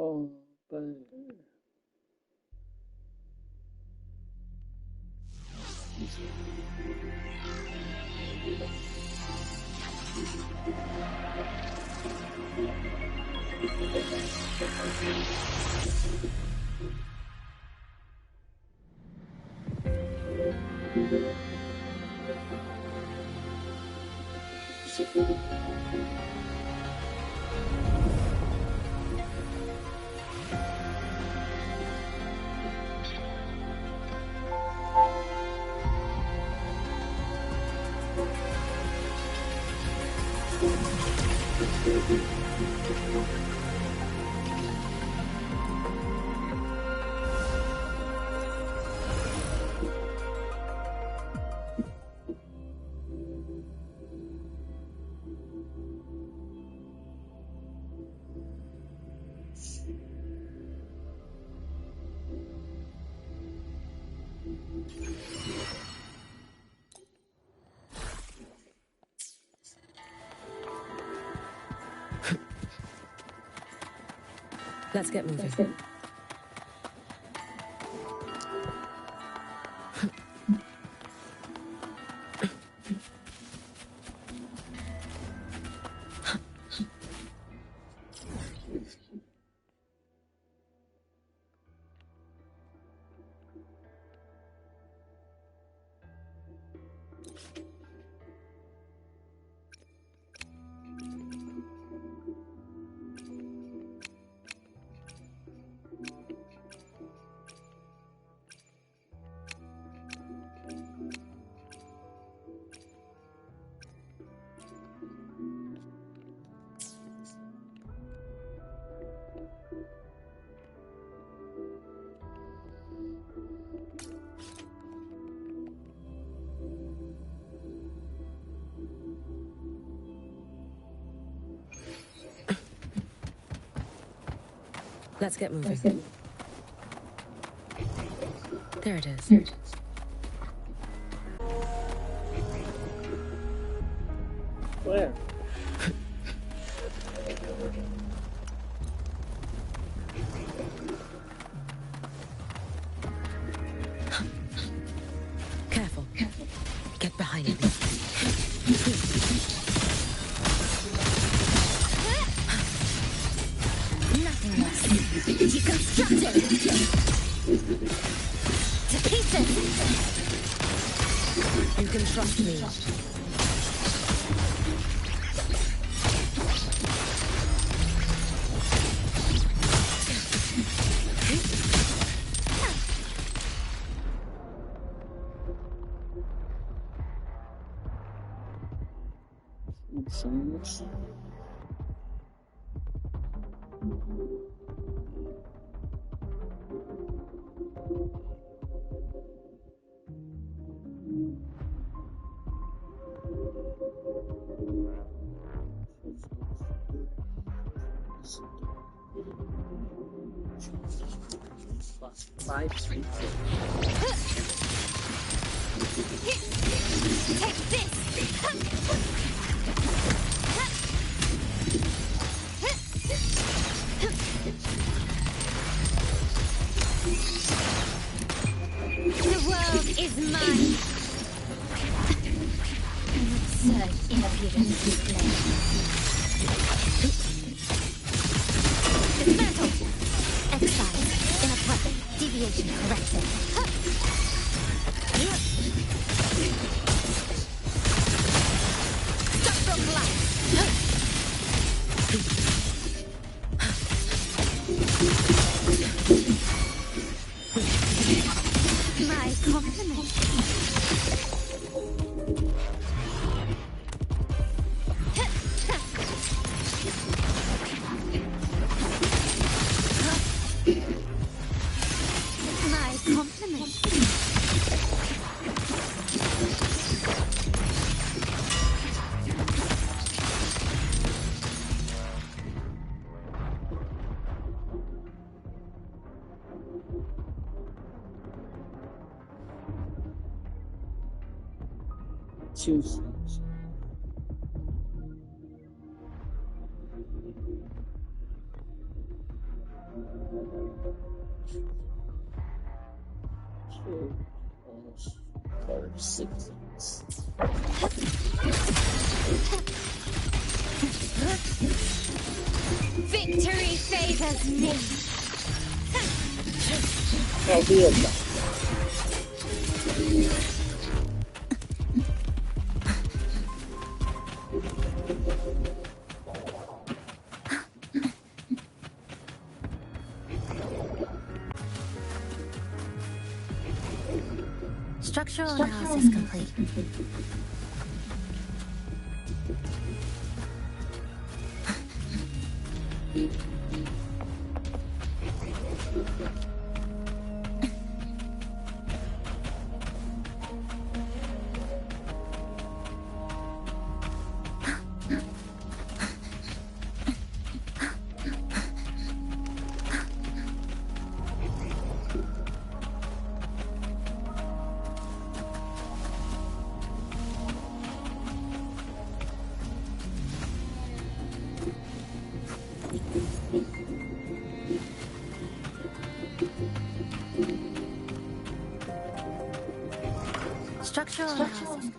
Oh, but Let's get moving. Let's get moving. There it is. where? Careful. Get behind me. Nothing less. Deconstructed. To pieces. You can trust me. Insanmış. Five streets. Take this! The world is mine! An absurd impudence display. Dismantle! Exile. Inappropriate. Deviation corrected. Structural collapse. My compliments. My compliments. Choose. 2 for 6. Victory favors me. Oh, here. Structural analysis complete. Structural analysis.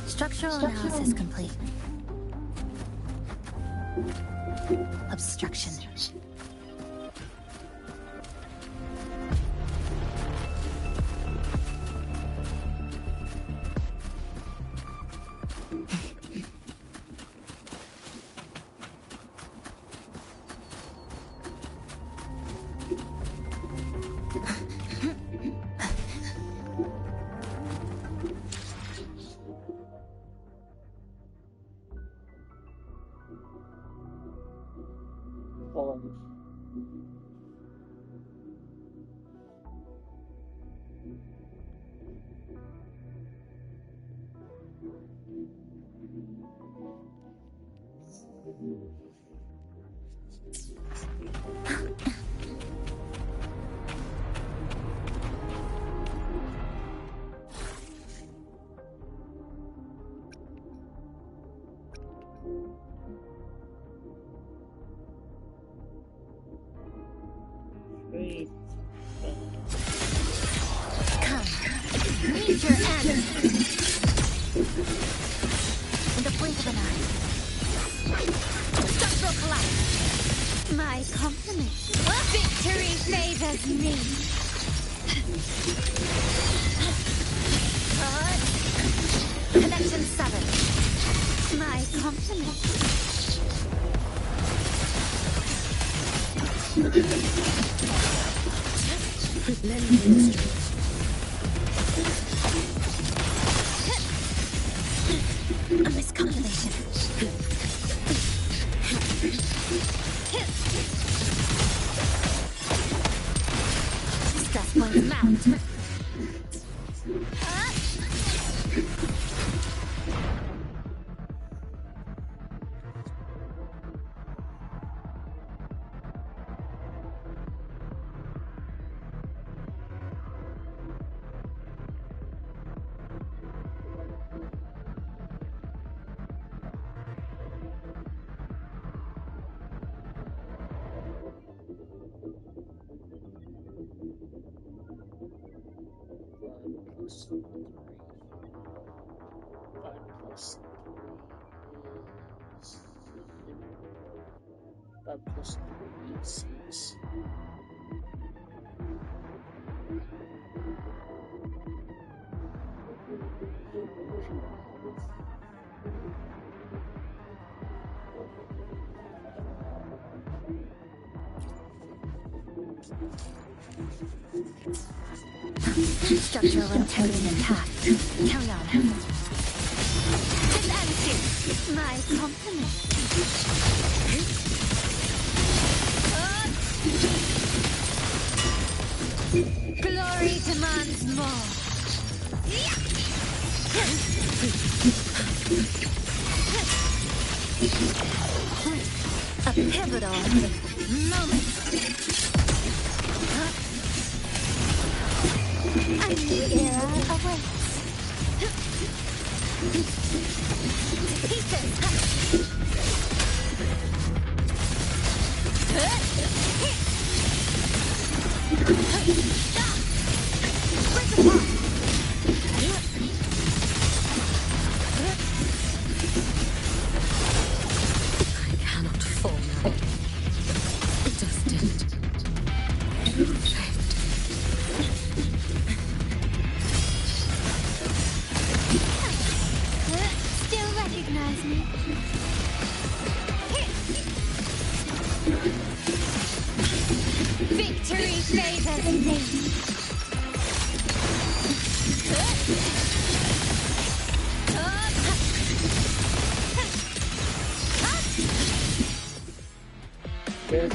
Structural analysis complete. Obstruction. Come, meet your end. In the blink of an eye. Structural collapse. My compliments. Victory favors me. Connection 7. My compliments. Lend me the strength. A miscalculation. Stress points mapped. Plus 3. 5 plus 3 is 5 plus 3 is 6. Structural integrity intact. Carry on. This attitude. My compliment. Glory demands more. A pivotal moment. A new era awaits. I cannot fall now. Destined. Still recognize me? Victory favors me. Good.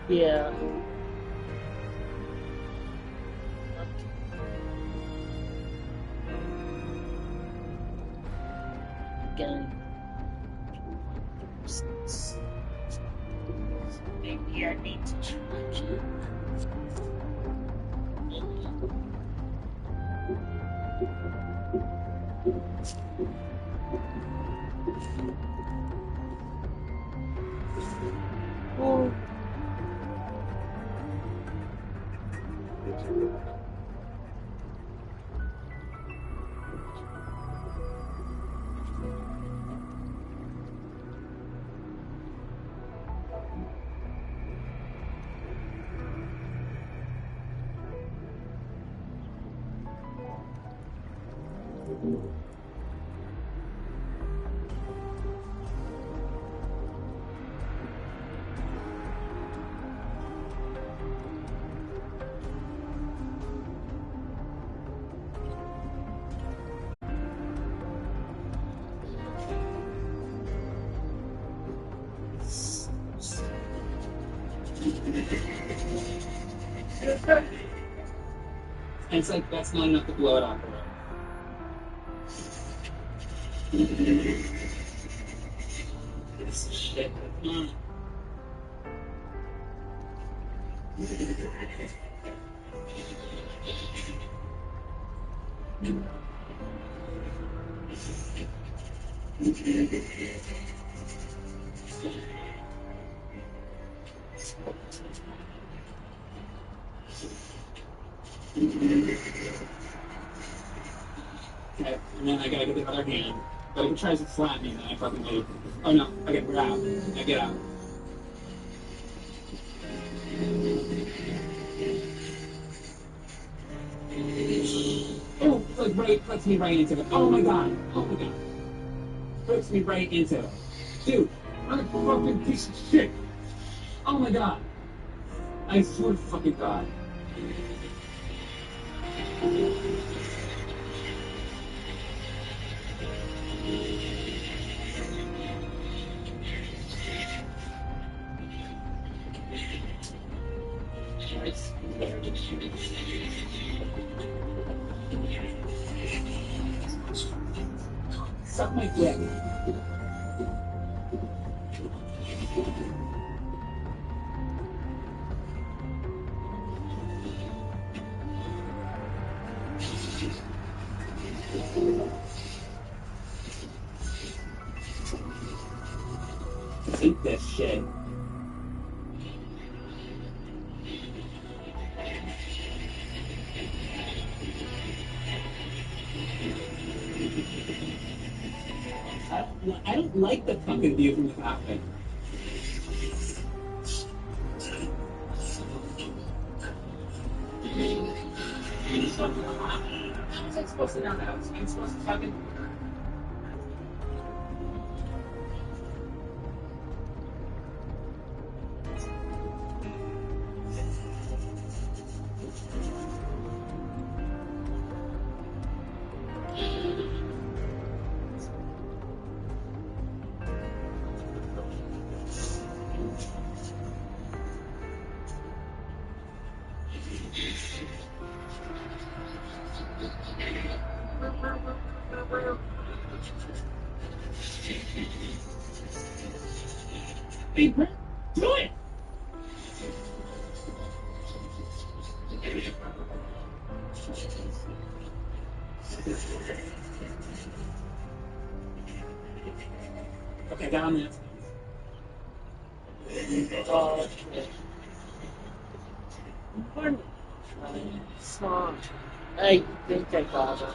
Yeah. Again. Maybe I need to charge it. Oh. It's like that's not enough to blow it off the road. This shit. Okay, and then I gotta get the other hand. But if he tries to slap me, then I fucking leave. Oh no, okay, we're out. I get out. Oh, like right, puts me right into it. Oh my god. Oh my god. Puts me right into it. Dude, I'm a fucking piece of shit. Oh my god. I swear to fucking god. Suck my dick. Eat this shit. I don't like the fucking view from the cockpit. How was I supposed to know that? I'm supposed to fucking. Hey, Brett, do it! Okay, got him. Oh, shit. One song. I think I got it.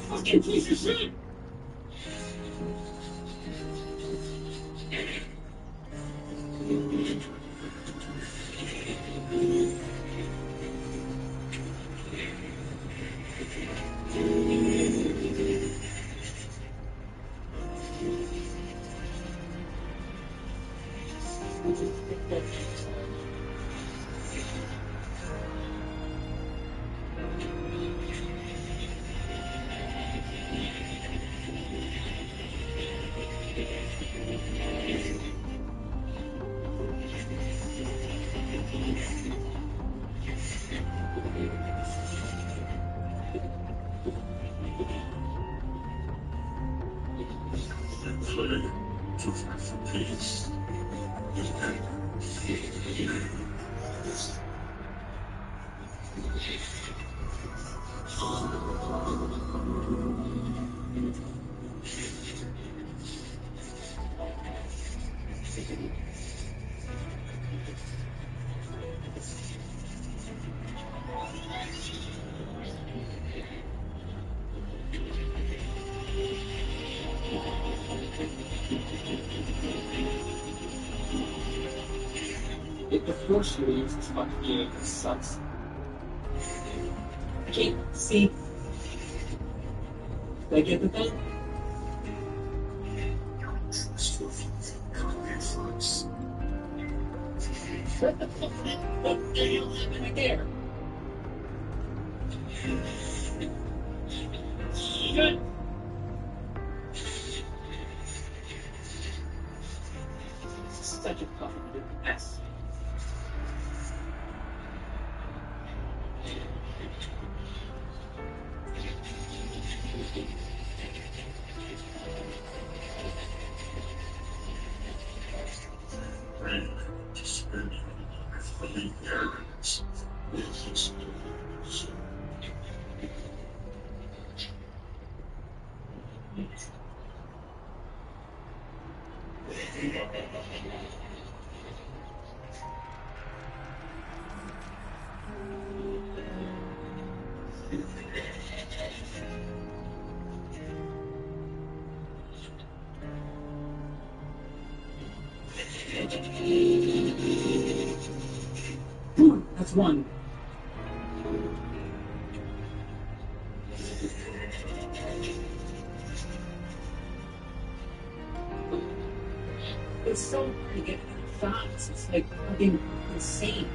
Fucking piece of shit! If the force leaves this fucking game, it sucks. I can't see. Did I get the thing? What the fuck? What the hell happened right there? Shit! This is such a fucking mess. That's one. It's so hard to get shots. It's like fucking insane.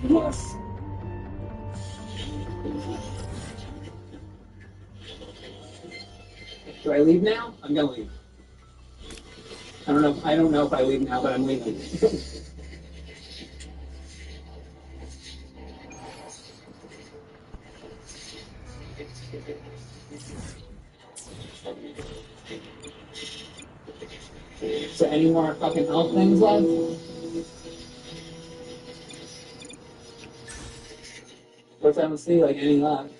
Yes. Do I leave now? I'm gonna leave. I don't know if I leave now, but I'm leaving. So any more fucking health things left? Which I don't see like any left.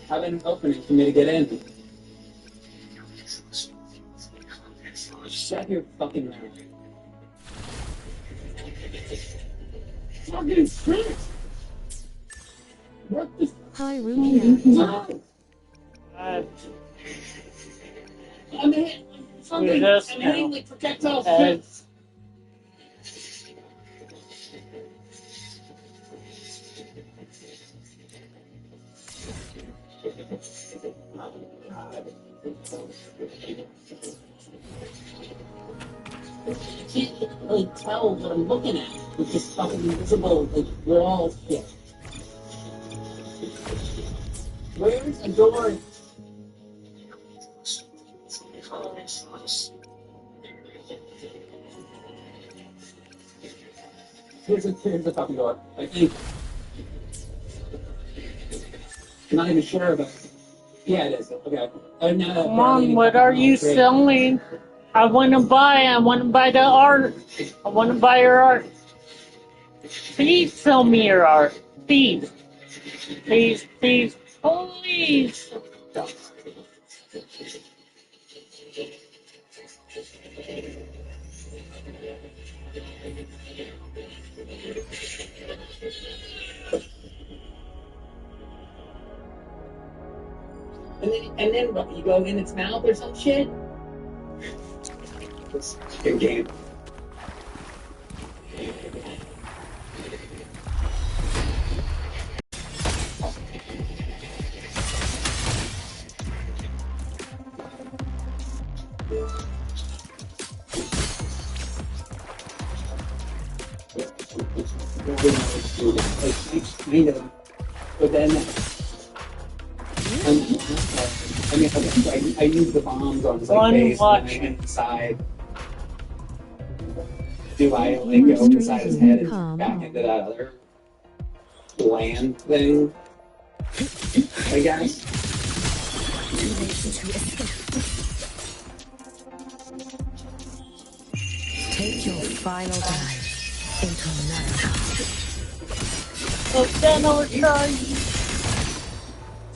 Have an opening for me to get in. Shut your fucking mouth. Fucking shit! What the Hi, Rukia. fuck? I'm hitting something. Yes, I'm hitting no. like projectile shit. Heads. I can't really tell what I'm looking at with this fucking invisible like wall shit. Where's a door? Here's the fucking door. I think. I'm not even sure, but yeah, it is. Okay. Now that Come on, what are you selling? I want to buy the art. I want to buy your art. Please sell me your art. Please. Please, please, please. And then what, you go in its mouth or some shit? Good game. Kind of. But then, I use the bombs on his like, face and then inside. Do I like go inside his head and back into that other land thing? I guess. Take your final dive into another. So then I'll try.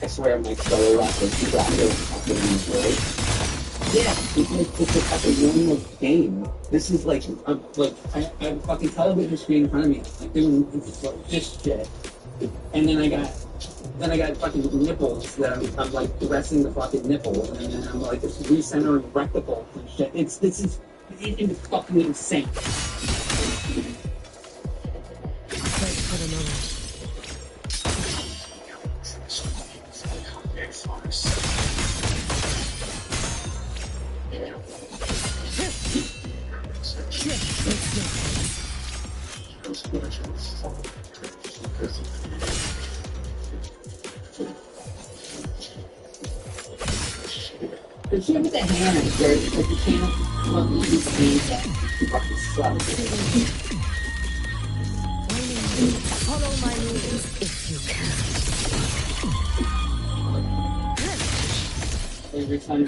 I swear I'm like so left with right? Yeah, it's a fucking one game. This is like I have a fucking television screen in front of me, like doing this shit. And then I got fucking nipples that I'm like dressing the fucking nipples, and then I'm like just recentering rectacles and shit. This is fucking insane. Wait for the moment. The shit with the hands, where it's like you can't fucking see that fucking sucks. Follow my rules if you can. Every time you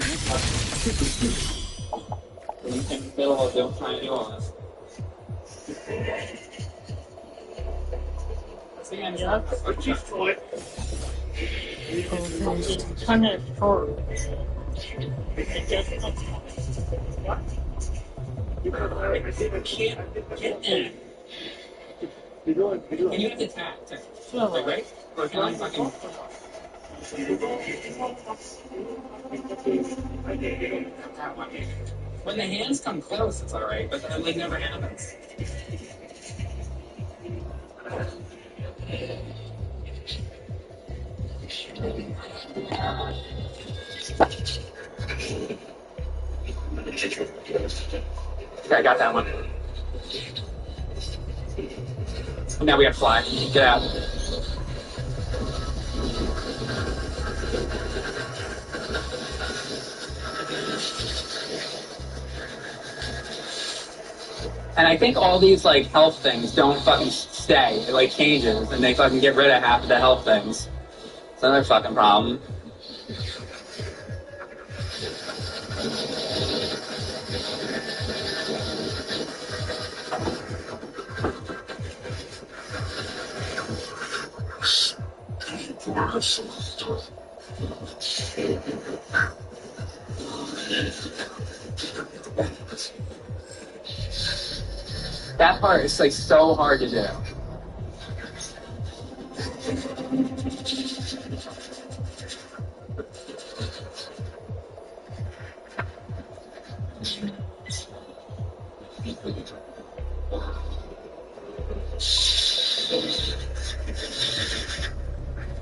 in the middle of them trying to do all this. Yeah, that's what you thought. All finished. Kind of short. I guess. Get in. And you have to tap. Like, right? Or if you're like fucking. When the hands come close, it's alright, but that like never happens. Okay, I got that one. Now we have to fly. Get out. And I think all these like health things don't fucking stay. It like changes, and they fucking get rid of half of the health things. It's another fucking problem. That part is like so hard to do.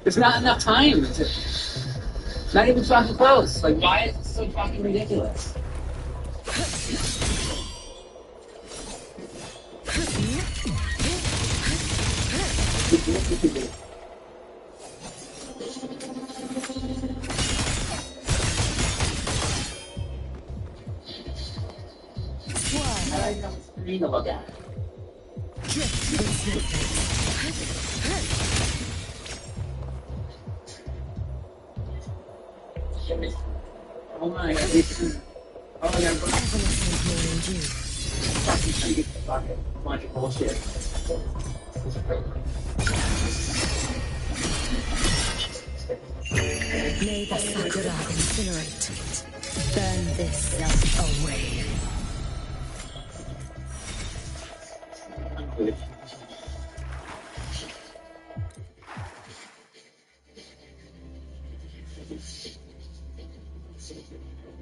There's not enough time. Not even fucking close. Like, why is it so fucking ridiculous? I don't know what screen to look at. Oh my god. Oh my god. Fucking shit. Fucking bunch of bullshit. May the Sakura incinerate. Burn this self away. I'm good.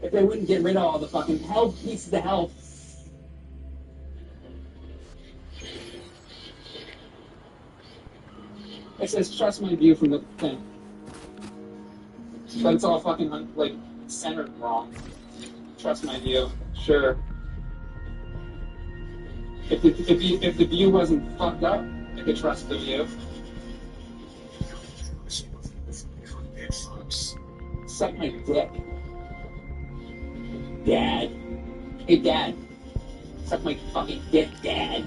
If they wouldn't get rid of all the fucking health pieces of health. It says trust my view from the thing. But it's all fucking like centered wrong. Trust my view. Sure. If the view wasn't fucked up, I could trust the view. Suck my dick. Dad. Hey, Dad. Suck my fucking dick, Dad.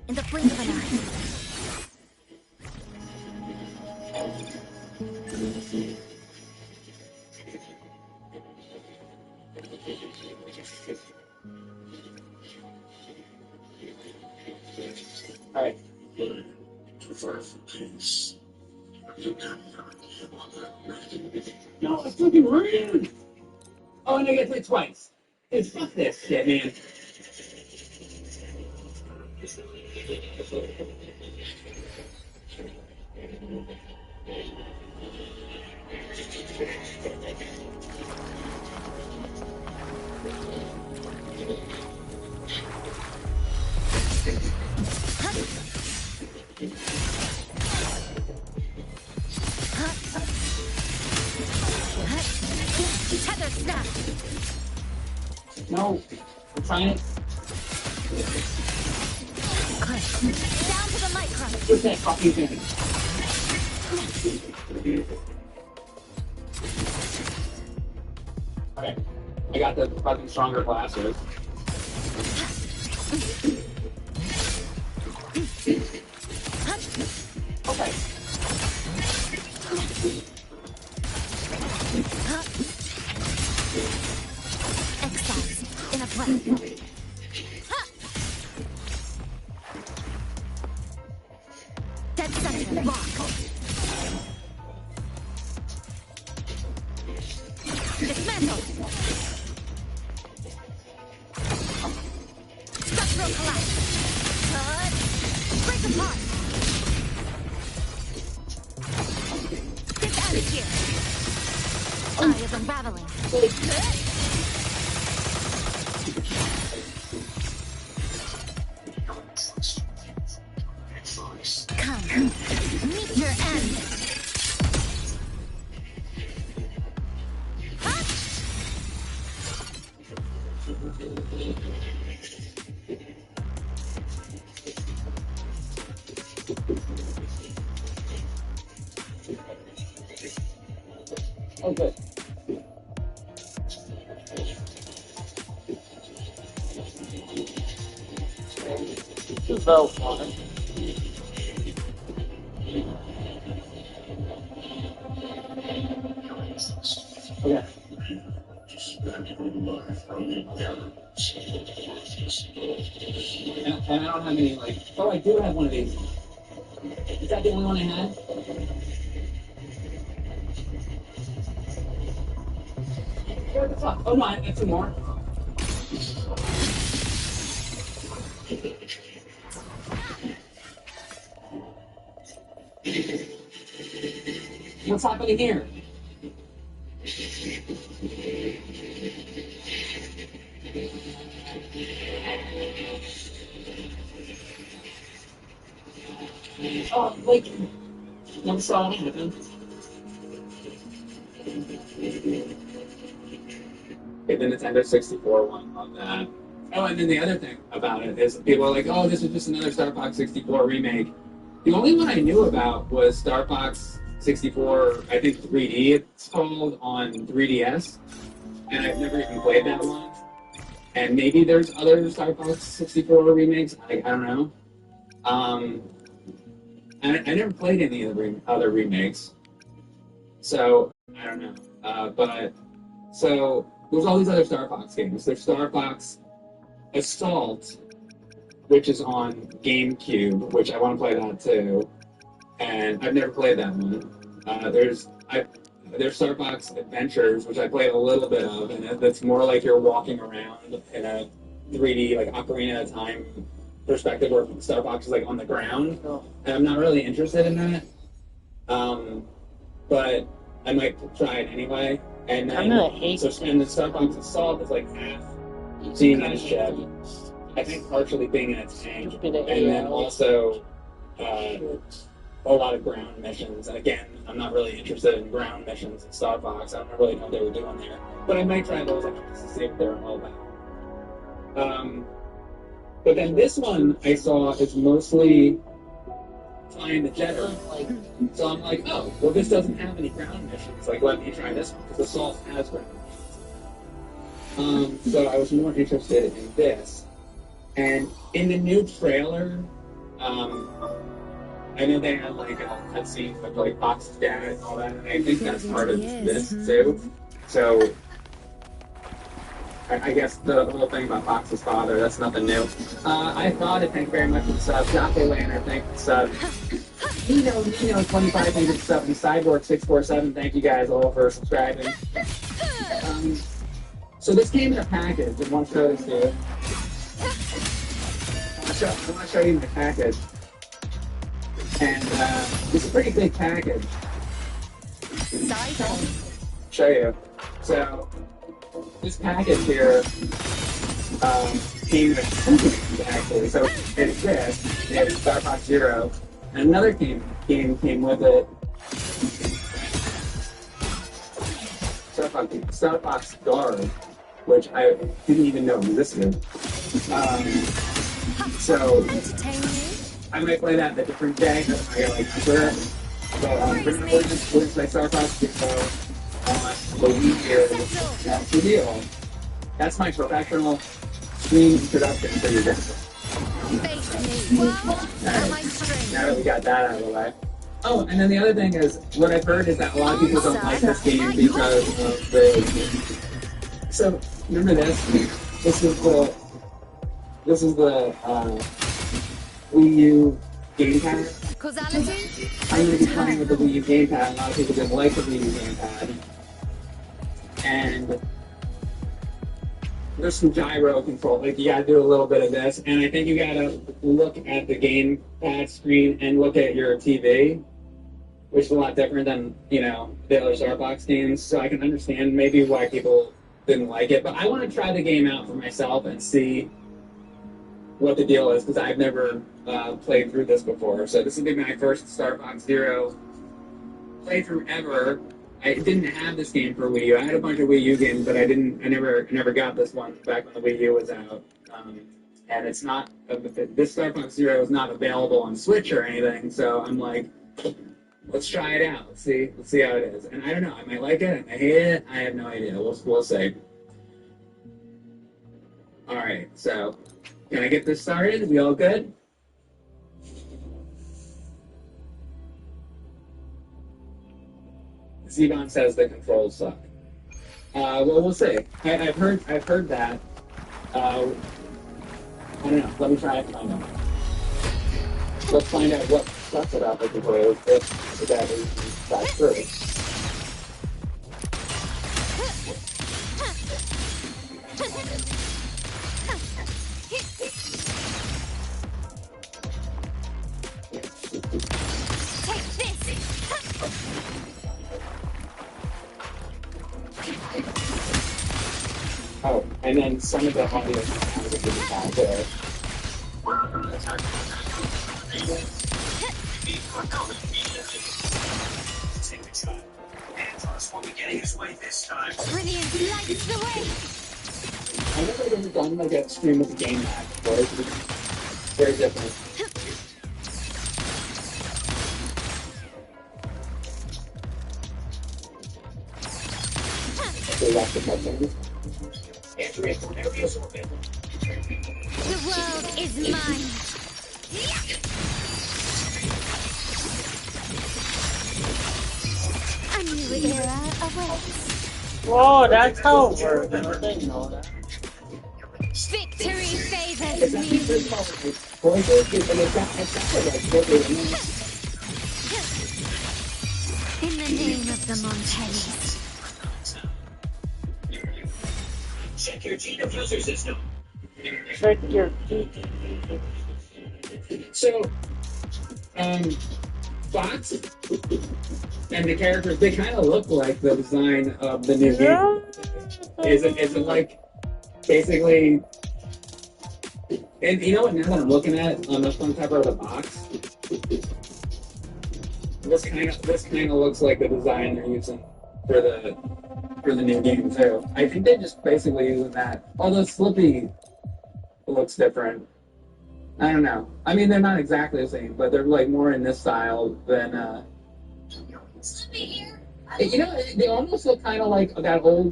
In the blink of an eye. Alright. No, it's fucking rude! Oh, and I get hit twice. It's fuck this shit, man. Tether snap. No, I'm trying it. Down to the micron. What's that fucking thing? Okay, I got the fucking stronger glasses. Okay. Dead center lock. Dismantle. Structural collapse. Cut. Break apart. Get out of here. Eye of unraveling. Come. Meet your end. Huh? Okay. This is so fun. Okay. And I don't have any, like, oh, I do have one of these. Is that the only one I had? What the fuck? Oh no, I have two more. What's happening here? Oh, like, never saw it happen. Okay, the Nintendo 64 one on that. Oh, and then the other thing about it is people are like, oh, this is just another Star Fox 64 remake. The only one I knew about was Star Fox 64, I think 3D it's called, on 3DS. And I've never even played that one. And maybe there's other Star Fox 64 remakes, I don't know. I never played any of the other remakes. So, I don't know. So, there's all these other Star Fox games. There's Star Fox Assault, which is on GameCube, which I want to play that too. And I've never played that one. There's Star Fox Adventures, which I played a little bit of, and that's more like you're walking around in a 3D, like Ocarina of Time perspective, where Star Fox is like on the ground. And I'm not really interested in that. But I might try it anyway. And then, and the Star Fox Assault is like half being in a ship, I think partially being in a tank, and then also a lot of ground missions. And again, I'm not really interested in ground missions in Star Fox. I don't really know what they were doing there, but I might try those just to see what they're all about. But then this one I saw is mostly flying the jetter. So I'm like, oh, well, this doesn't have any ground missions. Like, let me try this one, because Assault has ground missions. So I was more interested in this. And in the new trailer, I know they had like a cutscene with like Fox's dad and all that, and I think that's part of this too. So I guess the whole thing about Fox's father, that's nothing new. I thought it, thank you very much for the sub. Dante Lantern, thank you for the sub. Nino, 25, thank you for the sub. And Cyborg 647, thank you guys all for subscribing. So this came in a package. I want to show this to you. I want to show you my package. And it's a pretty big package. Show you. So this package here came with two games, actually. So it's this, it's Star Fox Zero, and another game came with it. Star Fox Guard, which I didn't even know existed. So I might play that a different day. I got like Twitter. But we're just play Star Fox Zero on the Wii here. That's the deal. That's my professional stream introduction for you guys. Now that we got that out of the way. Oh, and then the other thing is, what I've heard is that a lot of people don't like this game because of the... So, remember this? This is the Wii U gamepad. Causality? I'm going to be playing with the Wii U gamepad. A lot of people didn't like the Wii U gamepad. And there's some gyro control. Like, you gotta do a little bit of this. And I think you gotta look at the gamepad screen and look at your TV, which is a lot different than, you know, the other Starbox games. So I can understand maybe why people didn't like it. But I want to try the game out for myself and see what the deal is, because I've never played through this before. So this will be my first Star Fox Zero playthrough ever. I didn't have this game for Wii U. I had a bunch of Wii U games, but I never got this one back when the Wii U was out. And it's not, this Star Fox Zero is not available on Switch or anything. So I'm like, let's try it out. Let's see how it is. And I don't know. I might like it. I might hate it. I have no idea. We'll see. All right. So, can I get this started? We all good? Zebon says the controls suck. Well, we'll see. I've heard that. I don't know. Let me try it and find out. Let's find out what sucks about the controls if that is that's true. Oh, and then some of the audio sounds that didn't have there. Take the shot. Antos will be getting his way this time. Brilliant lights the way! I've never ever done like a stream with a game map before. It's very different. So that's the cutscene. Entering from areas orbit. The world is mine! A new era awaits. Whoa, that's how it works. I didn't know that. Victory favors It's me! actually pretty small. Voices, and it's got like In the name of the Montellis. Check your G diffuser system. Check your teeth. So, Fox and the characters, they kind of look like the design of the new game. Is it like basically? And you know what? Now that I'm looking at it on the front cover of the box, this kind of looks like the design they're using for the new game too. I think they're just basically using that. Although Slippy looks different. I don't know. I mean, they're not exactly the same, but they're like more in this style than. You know, they almost look kind of like that old.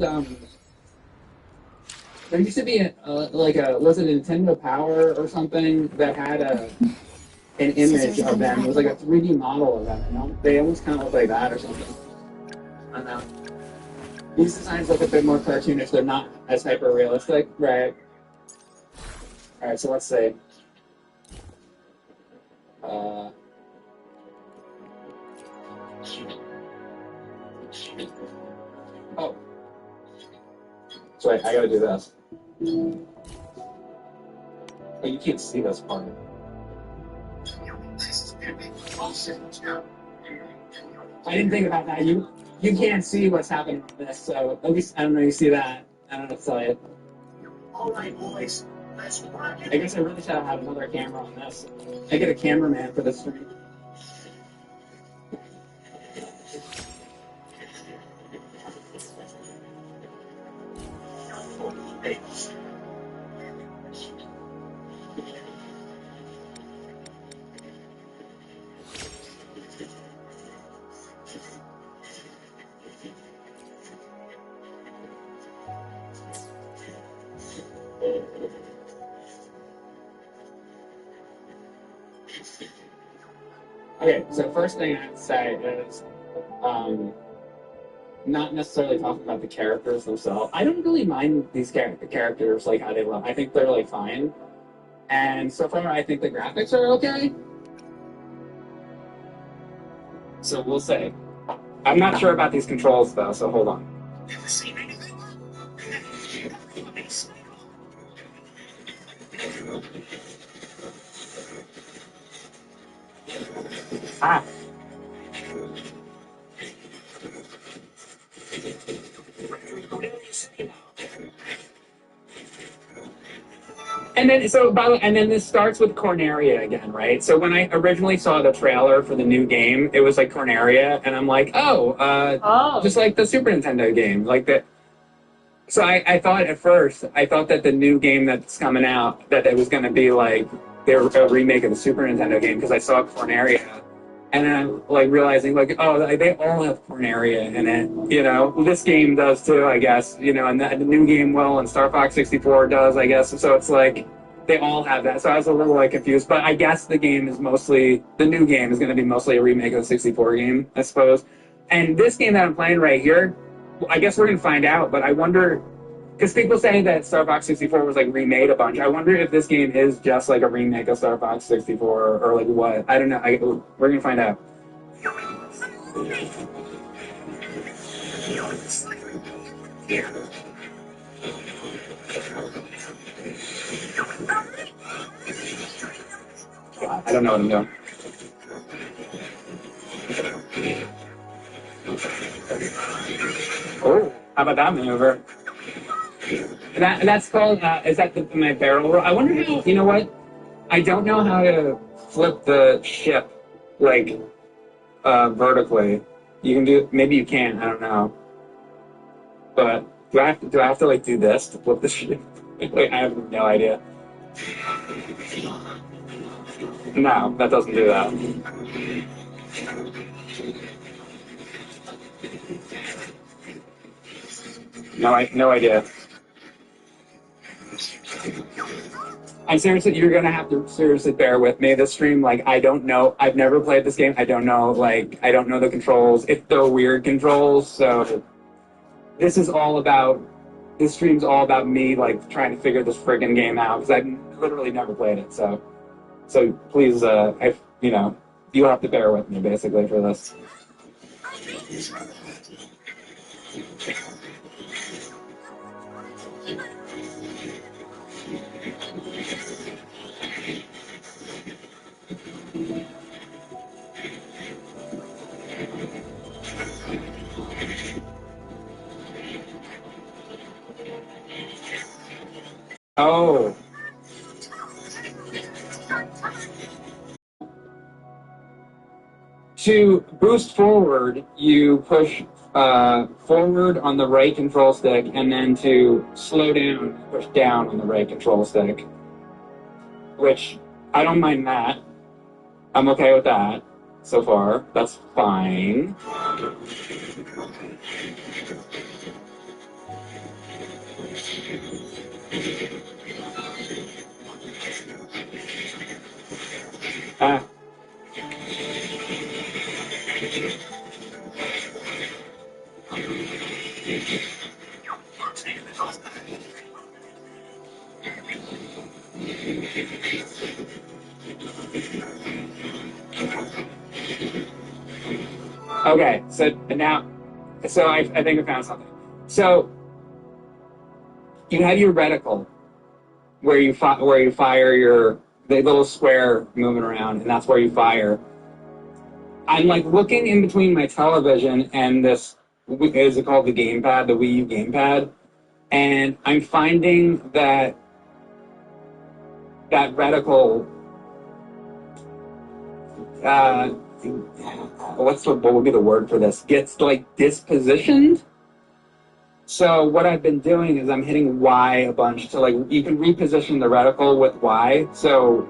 There used to be was it Nintendo Power or something that had an image of them. It was like a 3D model of them. You know? They almost kind of look like that or something. I don't know. These designs look a bit more cartoonish. They're not as hyper realistic, right? All right, so let's see. Oh. So wait, I gotta do this. Oh, you can't see this part. I didn't think about that. You can't see what's happening on this, so at least I don't know you see that. I don't know what to tell you. All right, boys. Let's rock it. I guess I really should have another camera on this. I get a cameraman for this stream. Okay, so first thing I have to say is, not necessarily talking about the characters themselves. I don't really mind these characters, like how they look. I think they're like fine, and so far I think the graphics are okay. So we'll say. I'm not sure about these controls though, so hold on. Ah. And then this starts with Corneria again, right? So when I originally saw the trailer for the new game, it was like Corneria, and I'm like, just like the Super Nintendo game, like that. So I thought at first, I thought that the new game that's coming out, that it was going to be like a remake of the Super Nintendo game because I saw Corneria, and then I'm like realizing like, oh, they all have Corneria in it, you know. This game does too, I guess, you know, and the new game will, and Star Fox 64 does, I guess. So it's like they all have that. So I was a little like confused, but I guess the new game is going to be mostly a remake of the 64 game, I suppose. And this game that I'm playing right here, I guess we're going to find out, but I wonder, because people say that Star Fox 64 was like remade a bunch. I wonder if this game is just like a remake of Star Fox 64 or like what. I don't know. We're going to find out. I don't know what I'm doing. Oh, how about that maneuver? That's called, is that my barrel roll? I wonder how, you know what? I don't know how to flip the ship, like, vertically. You can do, maybe you can, I don't know. But do I have to like do this to flip the ship? Like, I have no idea. No, that doesn't do that. No idea. You're gonna have to seriously bear with me. This stream, like, I don't know. I've never played this game. I don't know, like, I don't know the controls. They're weird controls, so this stream's all about me, like, trying to figure this friggin' game out, because I've literally never played it, so please, you'll have to bear with me, basically, for this. Oh. To boost forward, you push forward on the right control stick, and then to slow down, push down on the right control stick. Which, I don't mind that. I'm okay with that so far. That's fine. Ah. Okay, so I think I found something. So you have your reticle where you fire the little square moving around, and that's where you fire. I'm like looking in between my television and this, is it called the gamepad, the Wii U gamepad, and I'm finding that reticle. What would be the word for this? Gets like dispositioned. So what I've been doing is I'm hitting Y a bunch to, like, you can reposition the reticle with Y. So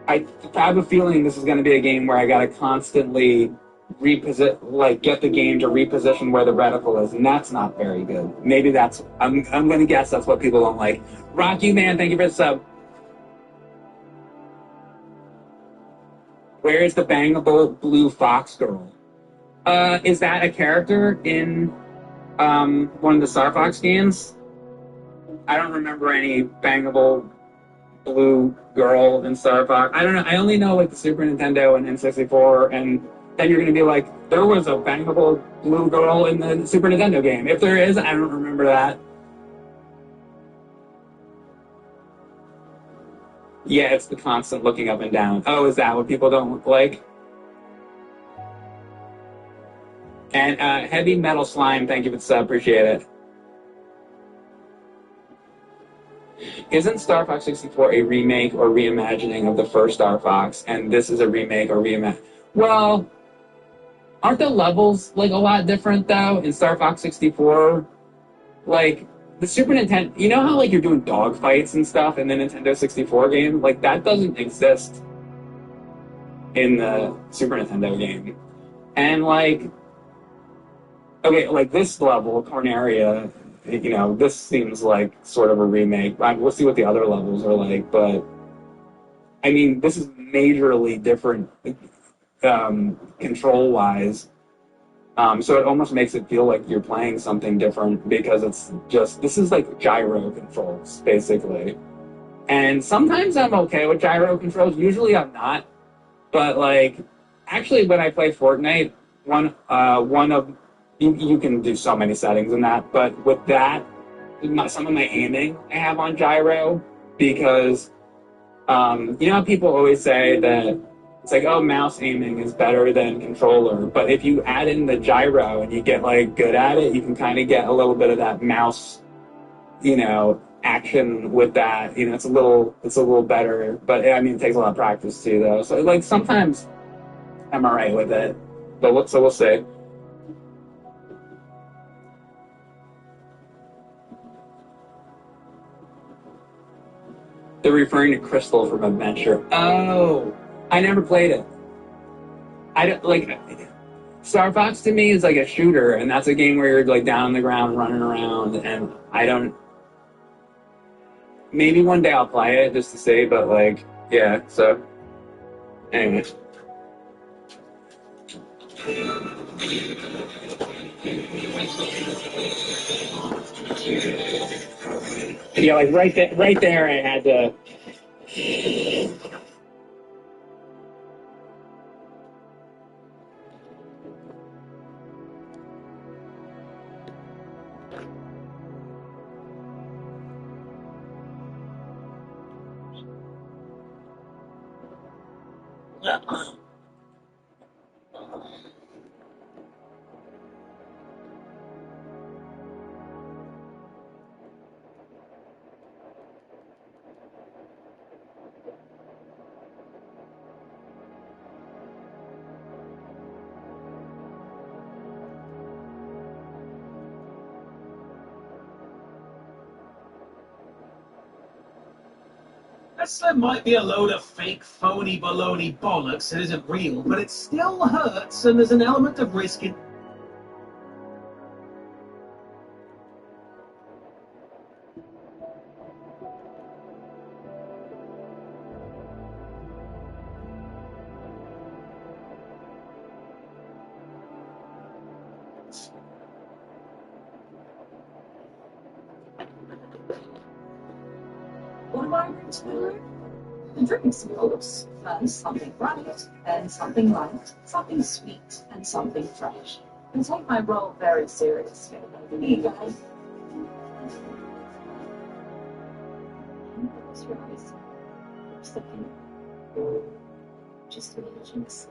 I have a feeling this is going to be a game where I got to constantly get the game to reposition where the reticle is, and that's not very good. Maybe I'm going to guess that's what people don't like. Rock you, man, thank you for the sub. Where is the bangable blue fox girl? Is that a character in one of the Star Fox games? I don't remember any bangable blue girl in Star Fox. I don't know. I only know like the Super Nintendo and N64 and then you're going to be like, there was a bangable blue girl in the Super Nintendo game. If there is, I don't remember that. Yeah, it's the constant looking up and down. Oh, is that what people don't like? And Heavy Metal Slime, thank you for the sub, appreciate it. Isn't Star Fox 64 a remake or reimagining of the first Star Fox, and this is a remake or reimagine? Well, aren't the levels like a lot different though in Star Fox 64? Like the Super Nintendo, you know how like you're doing dogfights and stuff in the Nintendo 64 game? Like that doesn't exist in the Super Nintendo game. And like, okay, like this level, Corneria, you know, this seems like sort of a remake. We'll see what the other levels are like, but I mean, this is majorly different control-wise. So it almost makes it feel like you're playing something different because it's just, this is like gyro controls, basically. And sometimes I'm okay with gyro controls. Usually I'm not. But like, actually when I play Fortnite, one of you can do so many settings in that, but with that, some of my aiming I have on gyro because you know how people always say that it's like, oh, mouse aiming is better than controller, but if you add in the gyro and you get like good at it, you can kind of get a little bit of that mouse, you know, action with that. You know, it's a little better, but I mean, it takes a lot of practice too, though. So like sometimes I'm alright with it, but we'll see. They're referring to Crystal from Adventure. Oh, I never played it. I don't like Star Fox to me is like a shooter, and that's a game where you're like down on the ground running around, and I don't. Maybe one day I'll play it just to see, but like, yeah. So, anyways. Yeah, like right there, I had to. This might be a load of fake, phony, baloney bollocks that isn't real, but it still hurts, and there's an element of risk in. What am I going to do? I'm drinking some books. First, something bright, then something light, something sweet, and something fresh. And take my role very seriously. Here you go. Close your eyes. Just a few. Just imagine this.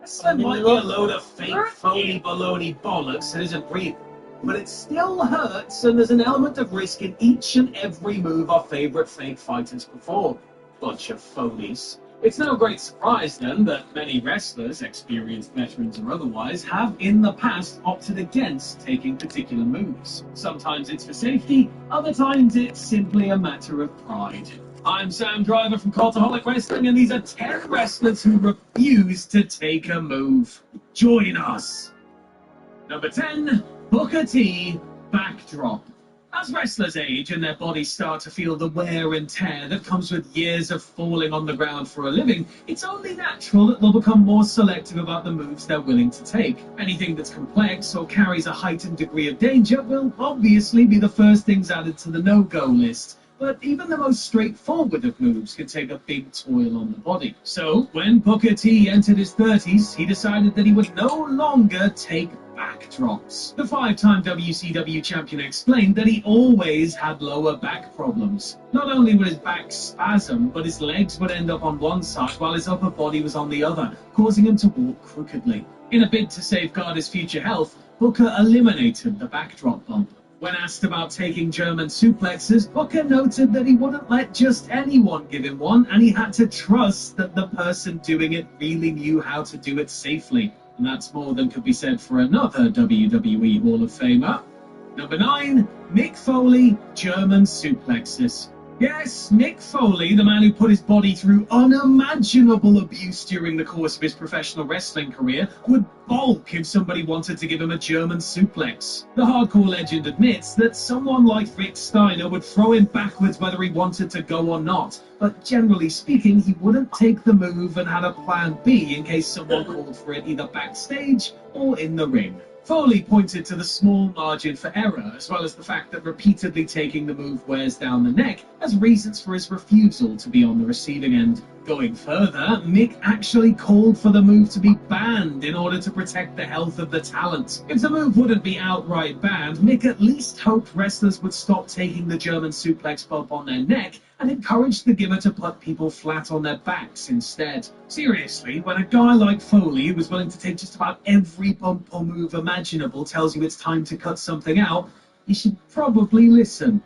This might be a load of fake, phony, baloney bollocks that isn't real, but it still hurts, and there's an element of risk in each and every move our favourite fake fighters perform. Bunch of phonies. It's no great surprise, then, that many wrestlers, experienced veterans or otherwise, have in the past opted against taking particular moves. Sometimes it's for safety, other times it's simply a matter of pride. I'm Sam Driver from Cultaholic Wrestling, and these are 10 wrestlers who refuse to take a move. Join us! Number 10, Booker T, Backdrop. As wrestlers age and their bodies start to feel the wear and tear that comes with years of falling on the ground for a living, it's only natural that they'll become more selective about the moves they're willing to take. Anything that's complex or carries a heightened degree of danger will obviously be the first things added to the no-go list. But even the most straightforward of moves can take a big toll on the body. So, when Booker T entered his 30s, he decided that he would no longer take backdrops. The five-time WCW champion explained that he always had lower back problems. Not only would his back spasm, but his legs would end up on one side while his upper body was on the other, causing him to walk crookedly. In a bid to safeguard his future health, Booker eliminated the backdrop bump. When asked about taking German suplexes, Booker noted that he wouldn't let just anyone give him one, and he had to trust that the person doing it really knew how to do it safely. And that's more than could be said for another WWE Hall of Famer. Number 9, Mick Foley, German suplexes. Yes, Mick Foley, the man who put his body through unimaginable abuse during the course of his professional wrestling career, would balk if somebody wanted to give him a German suplex. The hardcore legend admits that someone like Rick Steiner would throw him backwards whether he wanted to go or not, but generally speaking, he wouldn't take the move and had a plan B in case someone called for it either backstage or in the ring. Foley pointed to the small margin for error, as well as the fact that repeatedly taking the move wears down the neck, as reasons for his refusal to be on the receiving end. Going further, Mick actually called for the move to be banned in order to protect the health of the talent. If the move wouldn't be outright banned, Mick at least hoped wrestlers would stop taking the German suplex bump on their neck and encouraged the giver to put people flat on their backs instead. Seriously, when a guy like Foley, who was willing to take just about every bump or move imaginable, tells you it's time to cut something out, you should probably listen.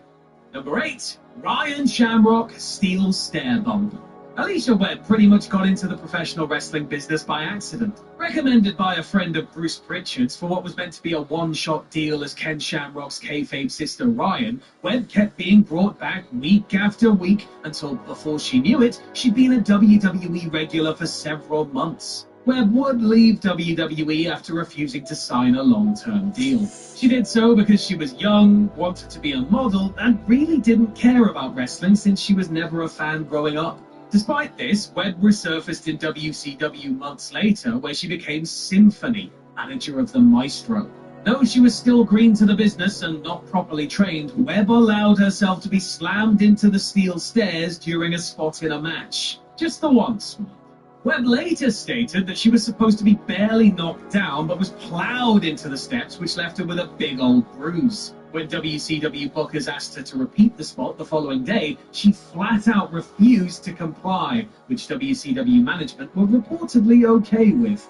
Number 8, Ryan Shamrock Steel Stair Bump. Alicia Webb pretty much got into the professional wrestling business by accident. Recommended by a friend of Bruce Pritchard's for what was meant to be a one-shot deal as Ken Shamrock's kayfabe sister Ryan, Webb kept being brought back week after week until, before she knew it, she'd been a WWE regular for several months. Webb would leave WWE after refusing to sign a long-term deal. She did so because she was young, wanted to be a model, and really didn't care about wrestling since she was never a fan growing up. Despite this, Webb resurfaced in WCW months later, where she became Symphony, manager of the Maestro. Though she was still green to the business and not properly trained, Webb allowed herself to be slammed into the steel stairs during a spot in a match. Just the once. Webb later stated that she was supposed to be barely knocked down, but was plowed into the steps, which left her with a big old bruise. When WCW bookers asked her to repeat the spot the following day, she flat out refused to comply, which WCW management were reportedly okay with.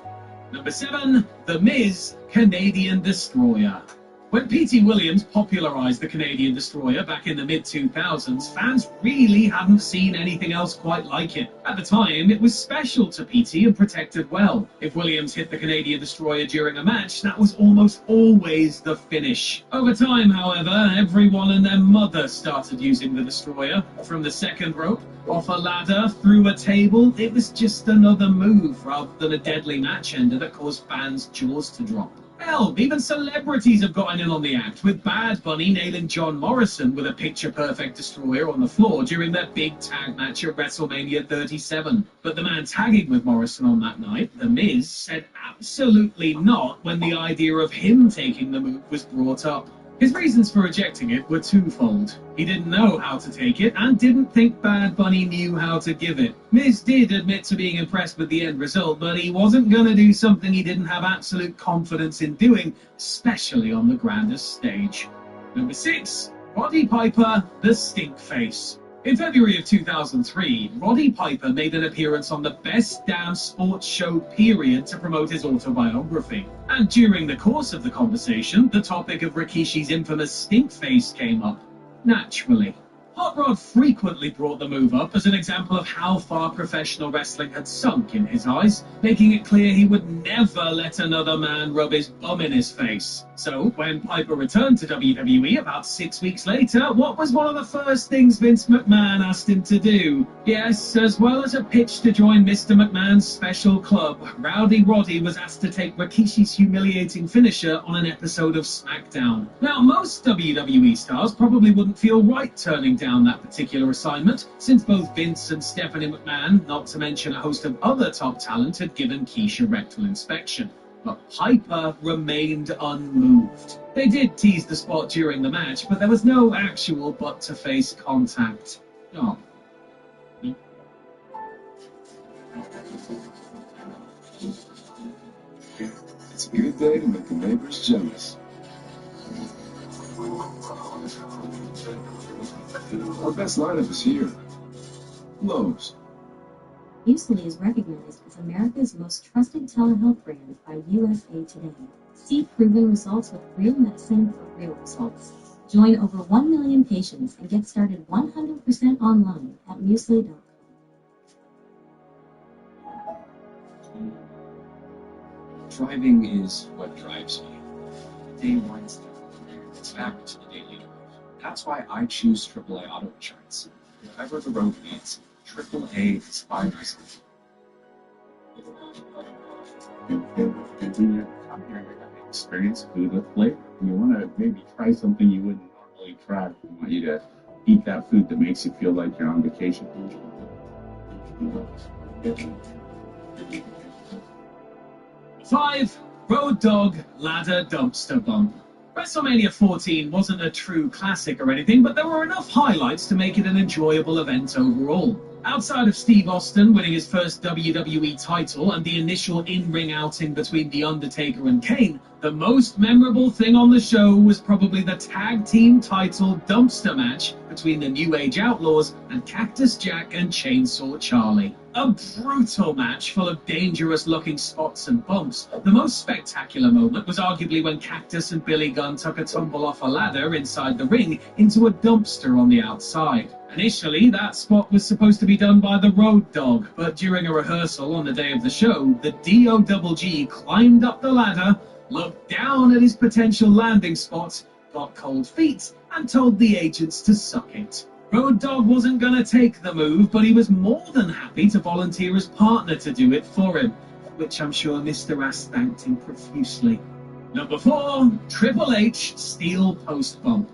Number 7, The Miz, Canadian Destroyer. When P.T. Williams popularized the Canadian Destroyer back in the mid-2000s, fans really hadn't seen anything else quite like it. At the time, it was special to P.T. and protected well. If Williams hit the Canadian Destroyer during a match, that was almost always the finish. Over time, however, everyone and their mother started using the Destroyer. From the second rope, off a ladder, through a table, it was just another move rather than a deadly match ender that caused fans' jaws to drop. Hell, even celebrities have gotten in on the act, with Bad Bunny nailing John Morrison with a picture-perfect destroyer on the floor during their big tag match at WrestleMania 37. But the man tagging with Morrison on that night, The Miz, said absolutely not when the idea of him taking the move was brought up. His reasons for rejecting it were twofold. He didn't know how to take it, and didn't think Bad Bunny knew how to give it. Miz did admit to being impressed with the end result, but he wasn't going to do something he didn't have absolute confidence in doing, especially on the grandest stage. Number 6, Roddy Piper, the Stink Face. In February of 2003, Roddy Piper made an appearance on the Best Damn Sports Show period to promote his autobiography. And during the course of the conversation, the topic of Rikishi's infamous stink face came up. Naturally. Hot Rod frequently brought the move up as an example of how far professional wrestling had sunk in his eyes, making it clear he would never let another man rub his bum in his face. So, when Piper returned to WWE about 6 weeks later, what was one of the first things Vince McMahon asked him to do? Yes, as well as a pitch to join Mr. McMahon's special club, Rowdy Roddy was asked to take Rikishi's humiliating finisher on an episode of SmackDown. Now, most WWE stars probably wouldn't feel right turning down that particular assignment, since both Vince and Stephanie McMahon, not to mention a host of other top talent, had given Keisha rectal inspection. But Piper remained unmoved. They did tease the spot during the match, but there was no actual butt-to-face contact. Oh. It's a good day to make the neighbors jealous. Our best lineup is here. Lowe's. Usely is recognized as America's most trusted telehealth brand by USA Today. See proven results with real medicine for real results. Join over 1 million patients and get started 100% online at muesli.com. Driving is what drives me. The day winds down, it's back to the daily drive. That's why I choose AAA Auto Insurance. Whatever the road needs, AAA is by my side. When you come here, you're going to experience food with flavor. You want to maybe try something you wouldn't normally try. We want you to eat that food that makes you feel like you're on vacation. 5. Road Dogg Ladder Dumpster Bump. WrestleMania 14 wasn't a true classic or anything, but there were enough highlights to make it an enjoyable event overall. Outside of Steve Austin winning his first WWE title and the initial in-ring outing between The Undertaker and Kane, the most memorable thing on the show was probably the tag team title dumpster match between the New Age Outlaws and Cactus Jack and Chainsaw Charlie. A brutal match full of dangerous-looking spots and bumps. The most spectacular moment was arguably when Cactus and Billy Gunn took a tumble off a ladder inside the ring into a dumpster on the outside. Initially, that spot was supposed to be done by the Road Dogg, but during a rehearsal on the day of the show, the D.O.G.G. climbed up the ladder, looked down at his potential landing spot, got cold feet, and told the agents to suck it. Road Dogg wasn't going to take the move, but he was more than happy to volunteer his partner to do it for him, which I'm sure Mr. Ass thanked him profusely. Number 4, Triple H Steel Post Bump.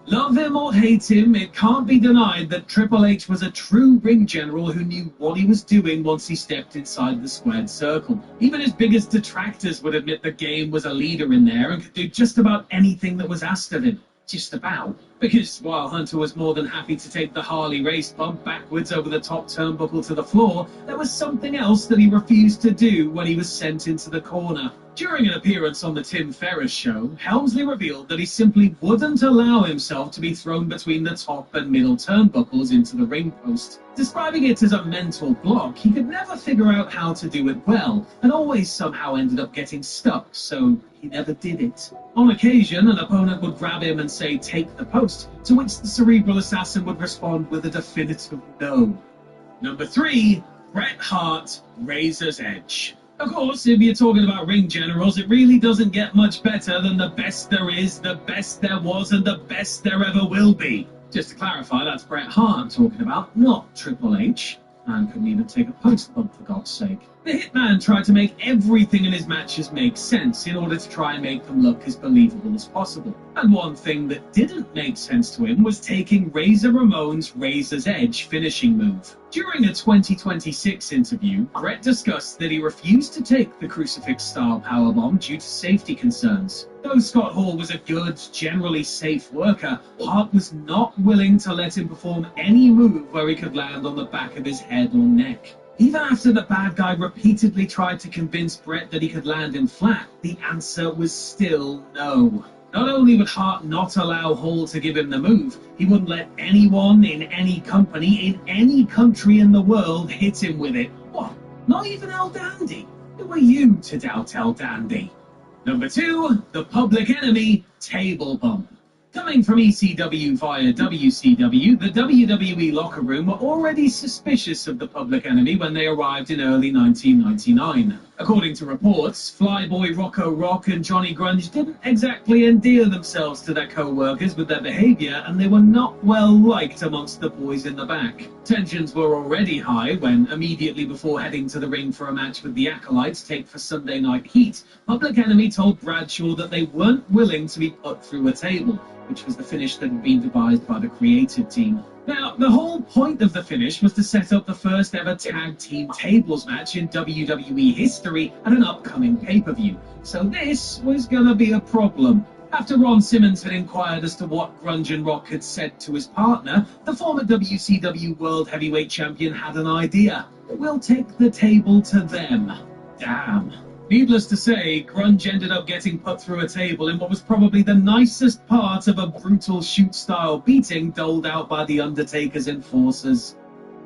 Love him or hate him, it can't be denied that Triple H was a true ring general who knew what he was doing once he stepped inside the squared circle. Even his biggest detractors would admit the game was a leader in there and could do just about anything that was asked of him. Just about. Because while Hunter was more than happy to take the Harley race bump backwards over the top turnbuckle to the floor, there was something else that he refused to do when he was sent into the corner. During an appearance on the Tim Ferriss show, Helmsley revealed that he simply wouldn't allow himself to be thrown between the top and middle turnbuckles into the ring post. Describing it as a mental block, he could never figure out how to do it well, and always somehow ended up getting stuck, so he never did it. On occasion, an opponent would grab him and say, "Take the post," to which the cerebral assassin would respond with a definitive no. Number 3, Bret Hart, Razor's Edge. Of course, if you're talking about ring generals, it really doesn't get much better than the best there is, the best there was, and the best there ever will be. Just to clarify, that's Bret Hart I'm talking about, not Triple H. Man couldn't even take a post bump, for God's sake. The Hitman tried to make everything in his matches make sense in order to try and make them look as believable as possible. And one thing that didn't make sense to him was taking Razor Ramon's Razor's Edge finishing move. During a 2026 interview, Bret discussed that he refused to take the crucifix-style powerbomb due to safety concerns. Though Scott Hall was a good, generally safe worker, Hart was not willing to let him perform any move where he could land on the back of his head or neck. Even after the bad guy repeatedly tried to convince Bret that he could land him flat, the answer was still no. Not only would Hart not allow Hall to give him the move, he wouldn't let anyone in any company, in any country in the world, hit him with it. What? Not even El Dandy? Who are you to doubt El Dandy? Number 2, the Public Enemy Table Bump. Coming from ECW via WCW, the WWE locker room were already suspicious of the Public Enemy when they arrived in early 1999. According to reports, Flyboy Rocco Rock and Johnny Grunge didn't exactly endear themselves to their co-workers with their behavior, and they were not well liked amongst the boys in the back. Tensions were already high when, immediately before heading to the ring for a match with the Acolytes taped for Sunday Night Heat, Public Enemy told Bradshaw that they weren't willing to be put through a table, which was the finish that had been devised by the creative team. Now, the whole point of the finish was to set up the first ever tag team tables match in WWE history at an upcoming pay-per-view. So this was gonna be a problem. After Ron Simmons had inquired as to what Grunge and Rock had said to his partner, the former WCW World Heavyweight Champion had an idea. We'll take the table to them. Damn. Needless to say, Grunge ended up getting put through a table in what was probably the nicest part of a brutal shoot-style beating doled out by the Undertaker's enforcers.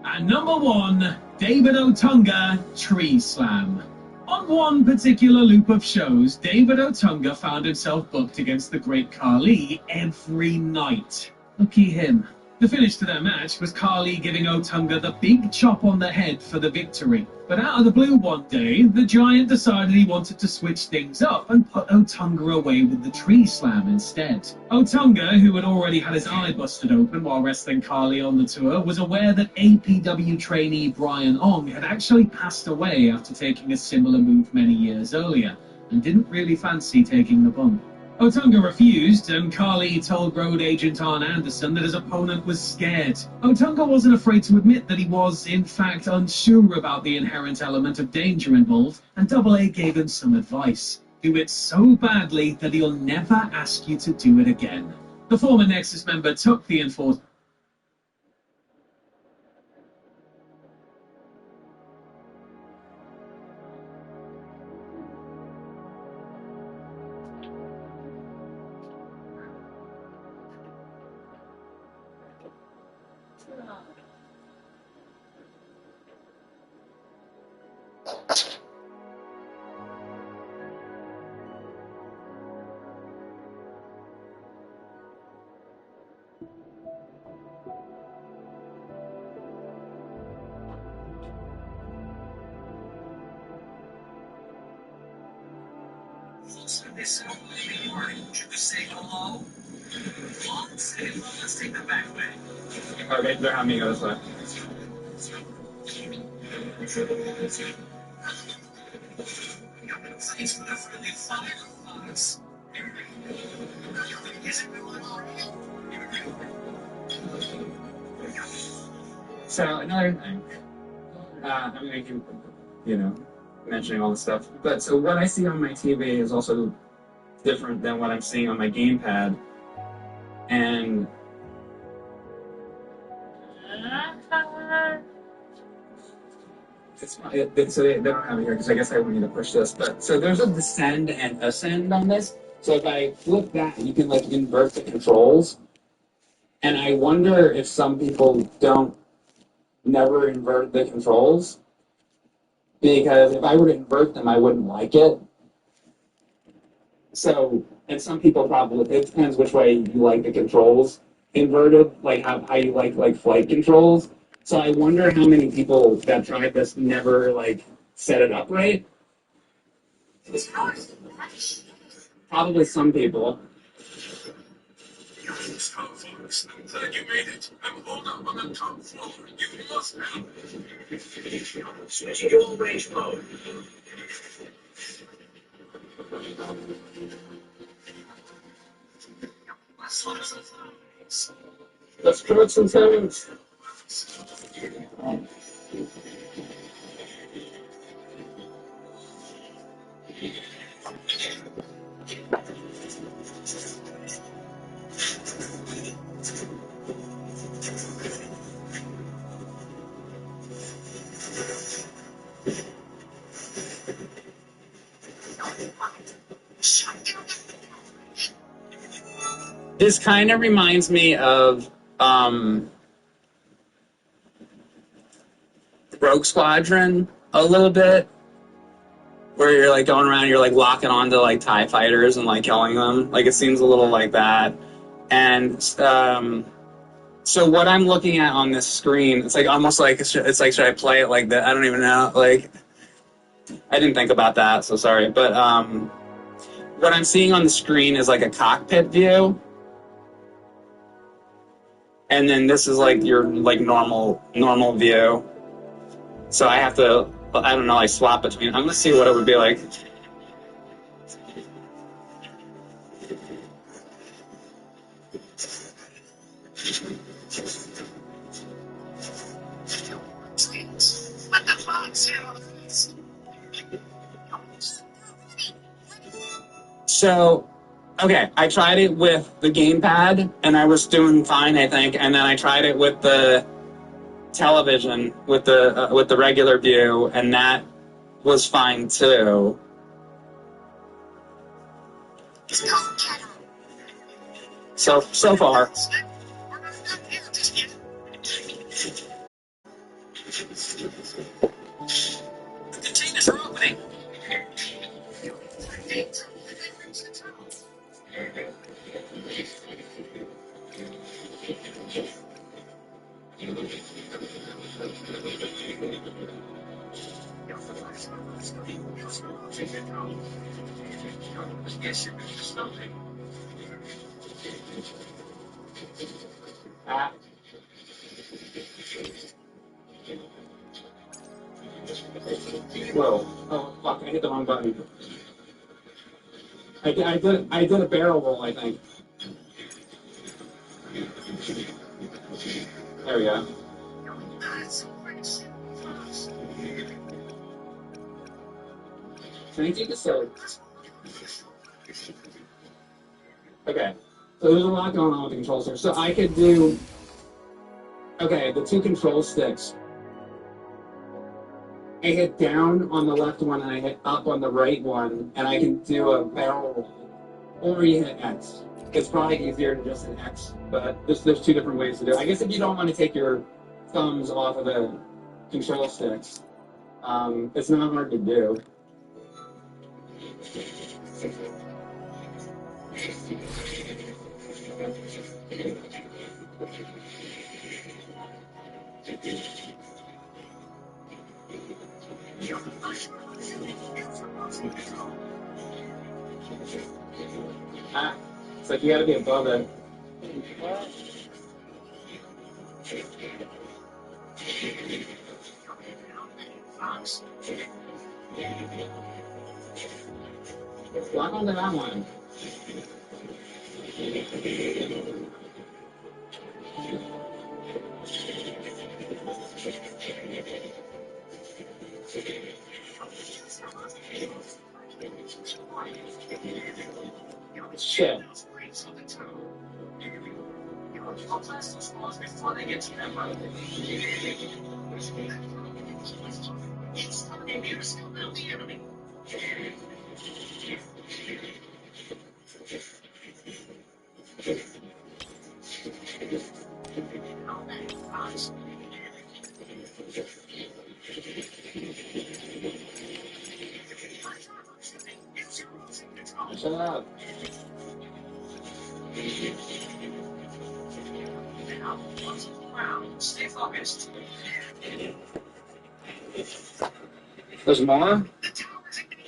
And number 1, David Otunga, Tree Slam. On one particular loop of shows, David Otunga found himself booked against the Great Khali every night. Lucky him. The finish to their match was Khali giving Otunga the big chop on the head for the victory. But out of the blue one day, the Giant decided he wanted to switch things up and put Otunga away with the Tree Slam instead. Otunga, who had already had his eye busted open while wrestling Khali on the tour, was aware that APW trainee Brian Ong had actually passed away after taking a similar move many years earlier, and didn't really fancy taking the bump. Otunga refused, and Khali told road agent Arn Anderson that his opponent was scared. Otunga wasn't afraid to admit that he was, in fact, unsure about the inherent element of danger involved, and Double A gave him some advice. Do it so badly that he'll never ask you to do it again. The former Nexus member took the enforcement. This morning, should we say hello? Let's take the back way. Okay, they're having me go this way. Thanks for the friendly firefox. So another thing, I'm going to keep, mentioning all this stuff. But so what I see on my TV is also different than what I'm seeing on my gamepad, and so they don't have it here because I guess I would need to push this. But so there's a descend and ascend on this. So if I flip that, you can like invert the controls. And I wonder if some people never invert the controls, because if I were to invert them, I wouldn't like it. So, and some people probably, it depends which way you like the controls inverted, like how you like flight controls. So I wonder how many people that tried this never set it up right. Probably some people. Glad you made it. I'm holed up on the top floor. You must now. Switching to all range mode. Let's try some sounds. This kind of reminds me of Rogue Squadron a little bit, where you're going around, you're locking onto TIE fighters and killing them. It seems a little like that. And so what I'm looking at on this screen, it's like almost like it's like, should I play it like that? I don't even know. Like, I didn't think about that, so sorry. But what I'm seeing on the screen is like a cockpit view, and then this is like your like normal view. So I have to, I don't know, like swap between. I'm gonna see what it would be like. So, okay, I tried it with the gamepad, and I was doing fine, I think. And then I tried it with the television, with the regular view, and that was fine too. So far. The containers are opening. Ah. Whoa. Oh, fuck, I hit the wrong button. I did a barrel roll, I think. There we go. Can I take this out? Okay. So there's a lot going on with the controls here. So I could do... Okay, the two control sticks. I hit down on the left one and I hit up on the right one, and I can do a barrel roll. Or you hit X. It's probably easier to just hit X, but there's two different ways to do it. I guess if you don't want to take your thumbs off of the control sticks, it's not hard to do. Ah, it's like you gotta be above it. Lock onto that one. Shit. Shut up. Stay focused. There's more?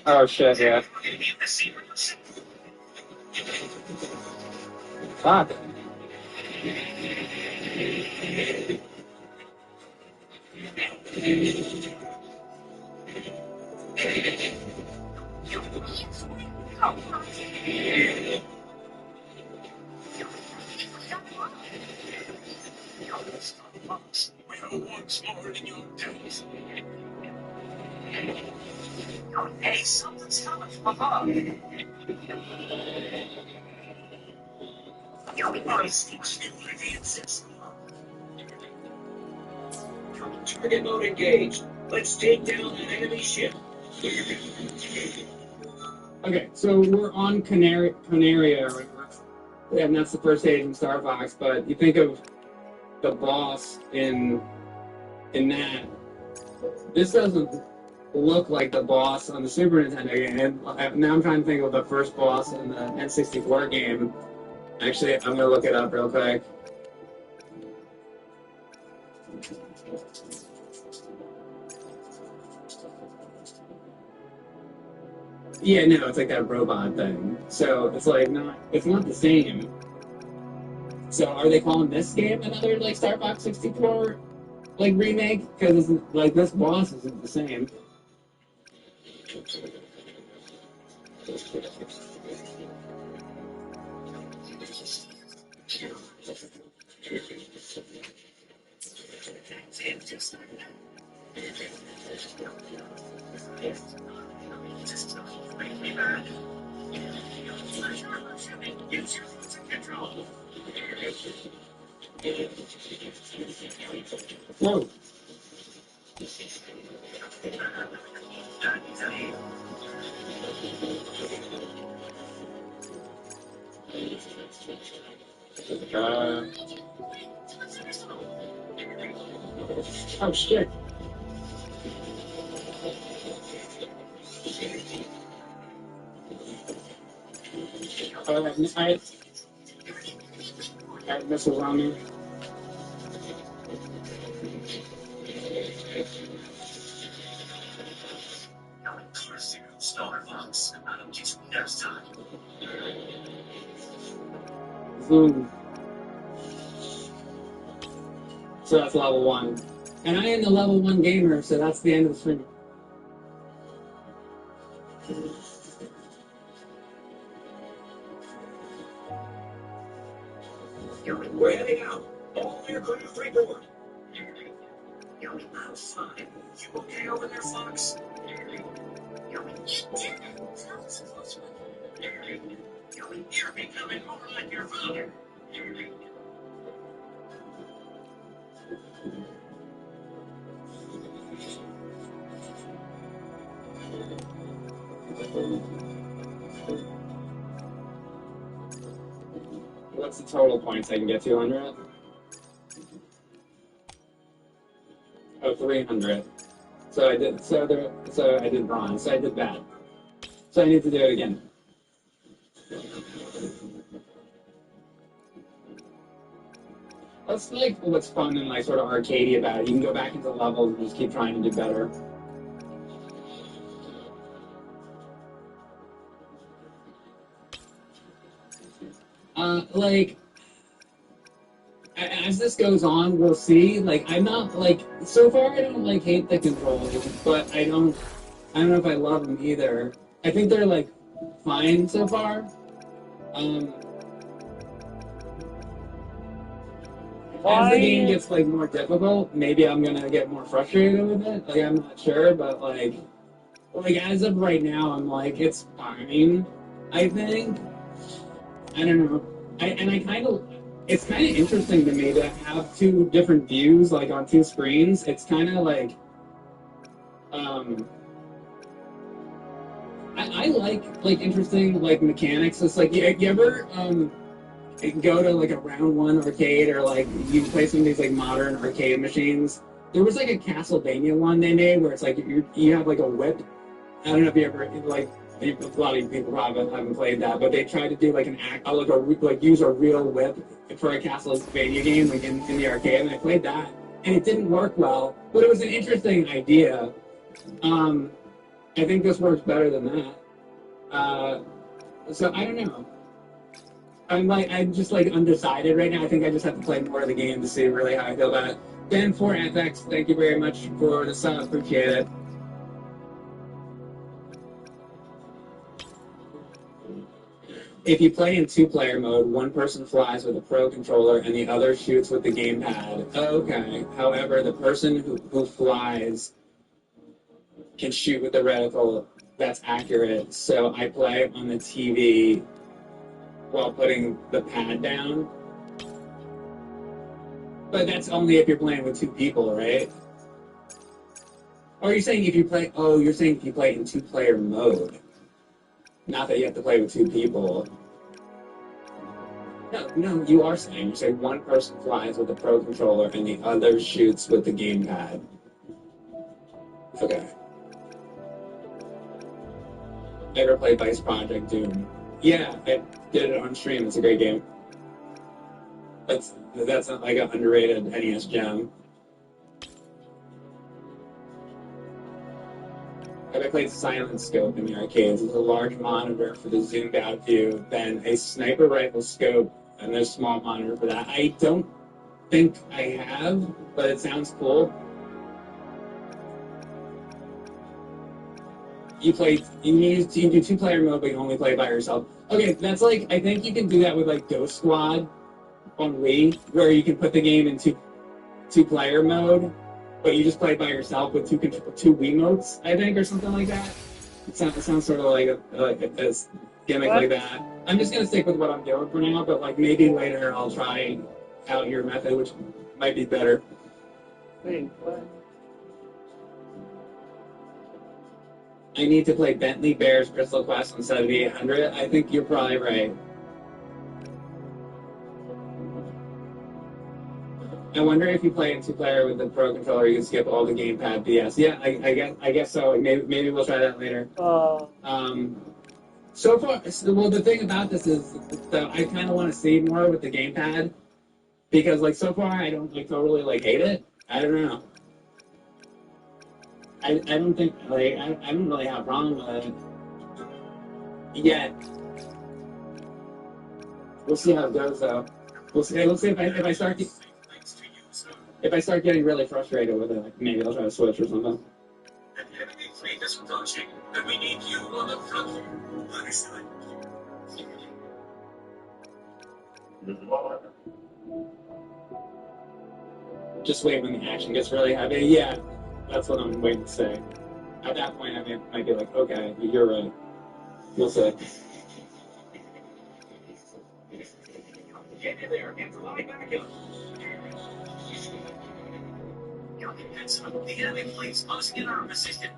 Oh shit, yeah. Fuck. Hey, something's coming from above. Target mode engaged. Let's take down that enemy ship. Okay, so we're on Canaria, and that's the first stage in Star Fox, but you think of the boss in that. This doesn't look like the boss on the Super Nintendo game. And now I'm trying to think of the first boss in the N64 game. Actually, I'm gonna look it up real quick. Yeah, no, it's like that robot thing. So it's like it's not the same. So are they calling this game another like Star Fox 64 like remake? Because like this boss isn't the same. Whoa. Oh shit. I had missiles on me. Star Fox. I'll get you next time. Boom. So that's level 1. And I am the level 1 gamer, so that's the end of the stream. We're heading out. All aircraft report. I'm fine. You okay over there, Fox? You didn't. That was a close one. You're becoming more like your father. What's the total points I can get to under it? Oh, 300. So I did bronze. So I did bad. So I need to do it again. That's like what's fun and like sort of arcadey about it. You can go back into levels and just keep trying to do better. Like as this goes on, we'll see. Like I'm not like so far I don't like hate the controls, but I don't know if I love them either. I think they're like fine so far. As the game gets like more difficult, maybe I'm gonna get more frustrated with it. Like I'm not sure, but like as of right now, I'm like it's fine. I think I don't know. It's kind of interesting to me to have two different views like on two screens. It's kind of like I like interesting like mechanics. It's like you ever go to like a round one arcade or like you play some of these like modern arcade machines. There was like a Castlevania one they made where it's like you have like a whip. I don't know if you ever like a lot of people probably haven't played that, but they tried to do like use a real whip for a Castlevania game like in the arcade, and I played that and it didn't work well, but it was an interesting idea. I think this works better than that. So I don't know. I'm just like undecided right now. I think I just have to play more of the game to see really how I feel about it. Ben for FX, thank you very much for the sub. Appreciate it. If you play in two-player mode, one person flies with a pro controller and the other shoots with the gamepad. Okay. However, the person who flies can shoot with the reticle. That's accurate. So I play on the TV while putting the pad down. But that's only if you're playing with two people, right? Or you're saying if you play? Oh, you're saying if you play in two-player mode, not that you have to play with two people. No, you are saying. You say one person flies with the pro controller and the other shoots with the gamepad. Okay. Ever played Vice Project Doom? Yeah, I did it on stream. It's a great game. That's not like an underrated NES gem. I played Silent Scope in the arcades. It's a large monitor for the zoomed out view, then a sniper rifle scope, and there's a small monitor for that. I don't think I have, but it sounds cool. You do 2-player mode, but you only play by yourself. Okay, that's like, I think you can do that with like Ghost Squad on Wii, where you can put the game in two-player mode, but you just play by yourself with two Wiimotes, I think, or something like that. It sounds sort of like a gimmick like that. I'm just gonna stick with what I'm doing for now, but like maybe later I'll try out your method, which might be better. Wait, what? I need to play Bentley Bears Crystal Quest on 7800. I think you're probably right. I wonder if you play in two-player with the Pro Controller, you can skip all the gamepad BS. Yeah, I guess so. Maybe we'll try that later. So far, well, the thing about this is that I kind of want to see more with the gamepad because, like, so far I don't like totally like hate it. I don't know. I don't think like I don't really have a problem with it yet. We'll see how it goes though. We'll see if I start getting really frustrated with it, like maybe I'll try to switch or something. An enemy fleet is approaching, and we need you on the front. Understood. Just wait when the action gets really heavy. Yeah, that's what I'm waiting to say. At that point, I might be like, okay, you're right. We'll see. Get in there and fly back up. You're convinced the enemy fleets must get our assistance.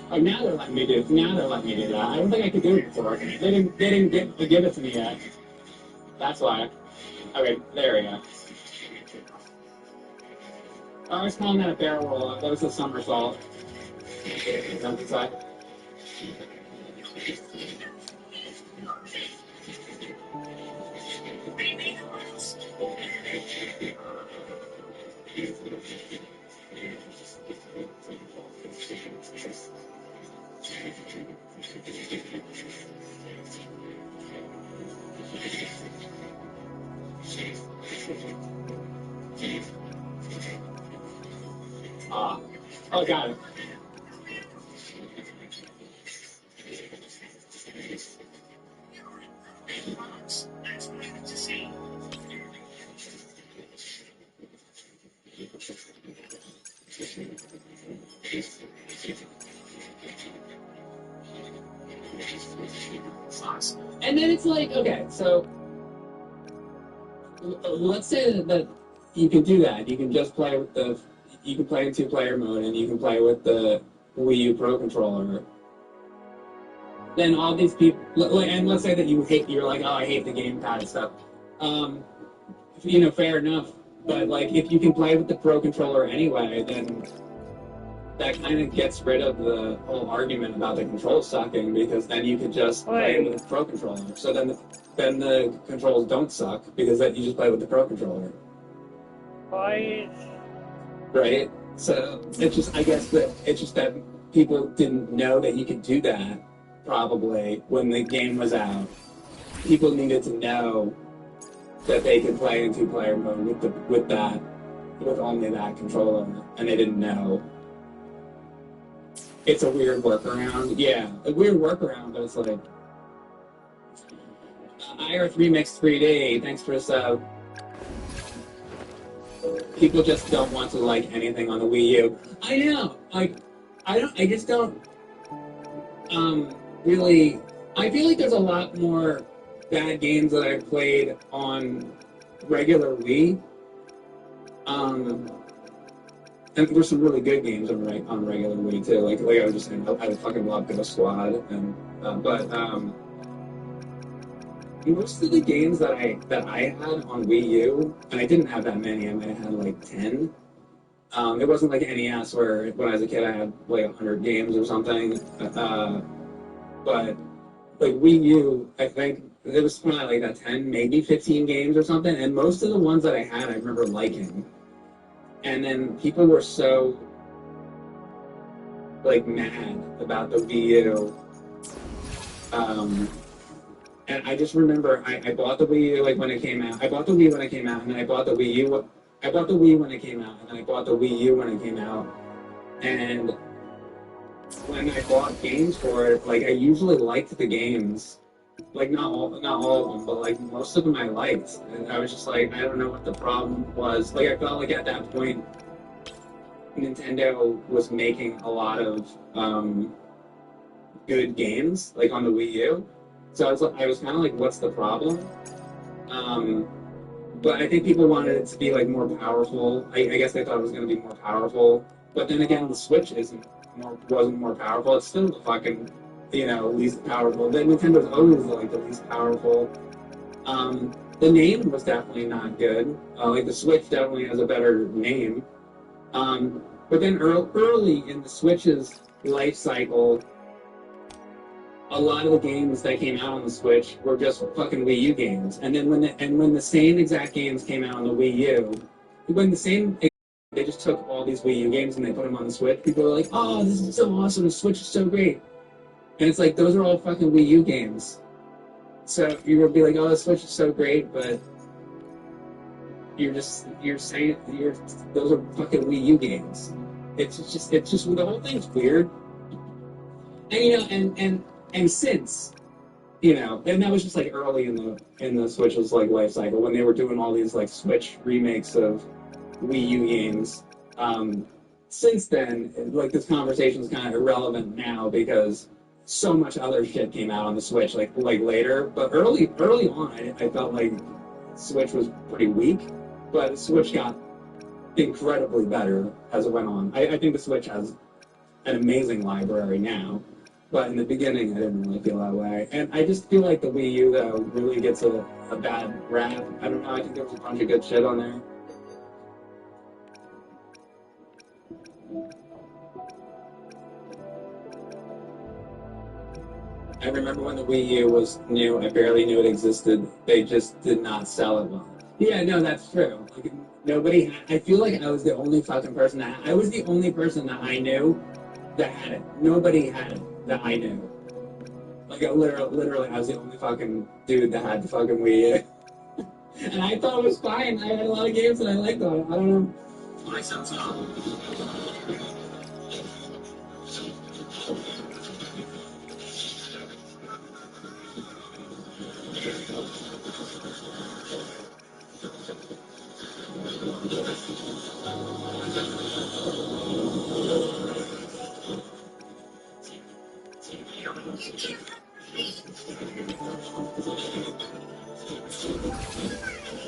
Oh, now they're letting me do that. I don't think I could do it before. They didn't give it to me yet. That's why. Okay, there we go. I was calling that a barrel roll. That was a somersault. That's inside. Oh, got it. And then it's like, okay, so let's say that you can do that. You can just play with you can play in two-player mode, and you can play with the Wii U Pro Controller. Then all these people, and let's say that you're like, oh, I hate the gamepad and stuff. Fair enough. But like, if you can play with the Pro Controller anyway, then that kind of gets rid of the whole argument about the controls sucking, because then you could just play with the Pro Controller. So then the controls don't suck, because then you just play with the Pro Controller. Why? Right? So it's just that people didn't know that you could do that, probably, when the game was out. People needed to know that they could play in two-player mode with only that controller, and they didn't know. It's a weird workaround. Yeah, a weird workaround, but it's like... Ira 3 Mix 3D, thanks for a sub. People just don't want to like anything on the Wii U. I know, I just don't, really... I feel like there's a lot more bad games that I've played on regular Wii. And there's some really good games on regular Wii too. Like I was just saying, I fucking love Ghost Squad, but most of the games that I had on Wii U, and I didn't have that many. I might have had like 10. It wasn't like NES where when I was a kid I had like 100 games or something. But like Wii U, I think it was probably like a 10, maybe 15 games or something. And most of the ones that I had, I remember liking. And then people were so like mad about the Wii U. And I just remember I bought the Wii U like when it came out. I bought the Wii when it came out, and then I bought the Wii U. I bought the Wii when it came out, and then I bought the Wii U when it came out. And when I bought games for it, like I usually liked the games. Like not all of them, but like most of them I liked. And I was just like, I don't know what the problem was. Like I felt like at that point, Nintendo was making a lot of good games, like on the Wii U. So I was kind of like, what's the problem? But I think people wanted it to be like more powerful. I guess they thought it was going to be more powerful. But then again, the Switch wasn't more powerful. It's still the fucking least powerful. The Nintendo's always like the least powerful. The name was definitely not good. Like the Switch definitely has a better name. But then early in the Switch's life cycle, a lot of the games that came out on the Switch were just fucking Wii U games. And then when the same exact games came out on the Wii U, they just took all these Wii U games and they put them on the Switch. People were like, "Oh, this is so awesome! The Switch is so great." And it's like those are all fucking Wii U games. So you would be like, "Oh, the Switch is so great," but you're saying those are fucking Wii U games. It's just the whole thing's weird. And since and that was just like early in the Switch's like life cycle when they were doing all these like Switch remakes of Wii U games. Since then, like this conversation is kind of irrelevant now because so much other shit came out on the Switch like later. But early on, I felt like Switch was pretty weak, but Switch got incredibly better as it went on. I think the Switch has an amazing library now. But in the beginning, I didn't really feel that way. And I just feel like the Wii U, though, really gets a bad rap. I don't know, I think there was a bunch of good shit on there. I remember when the Wii U was new, I barely knew it existed. They just did not sell it well. Yeah, no, that's true. Like, I feel like I was the only fucking person I was the only person that I knew that had it. Nobody had it that I knew. Like, literally, I was the only fucking dude that had the fucking Wii U. And I thought it was fine. I had a lot of games that I liked on it. I don't know.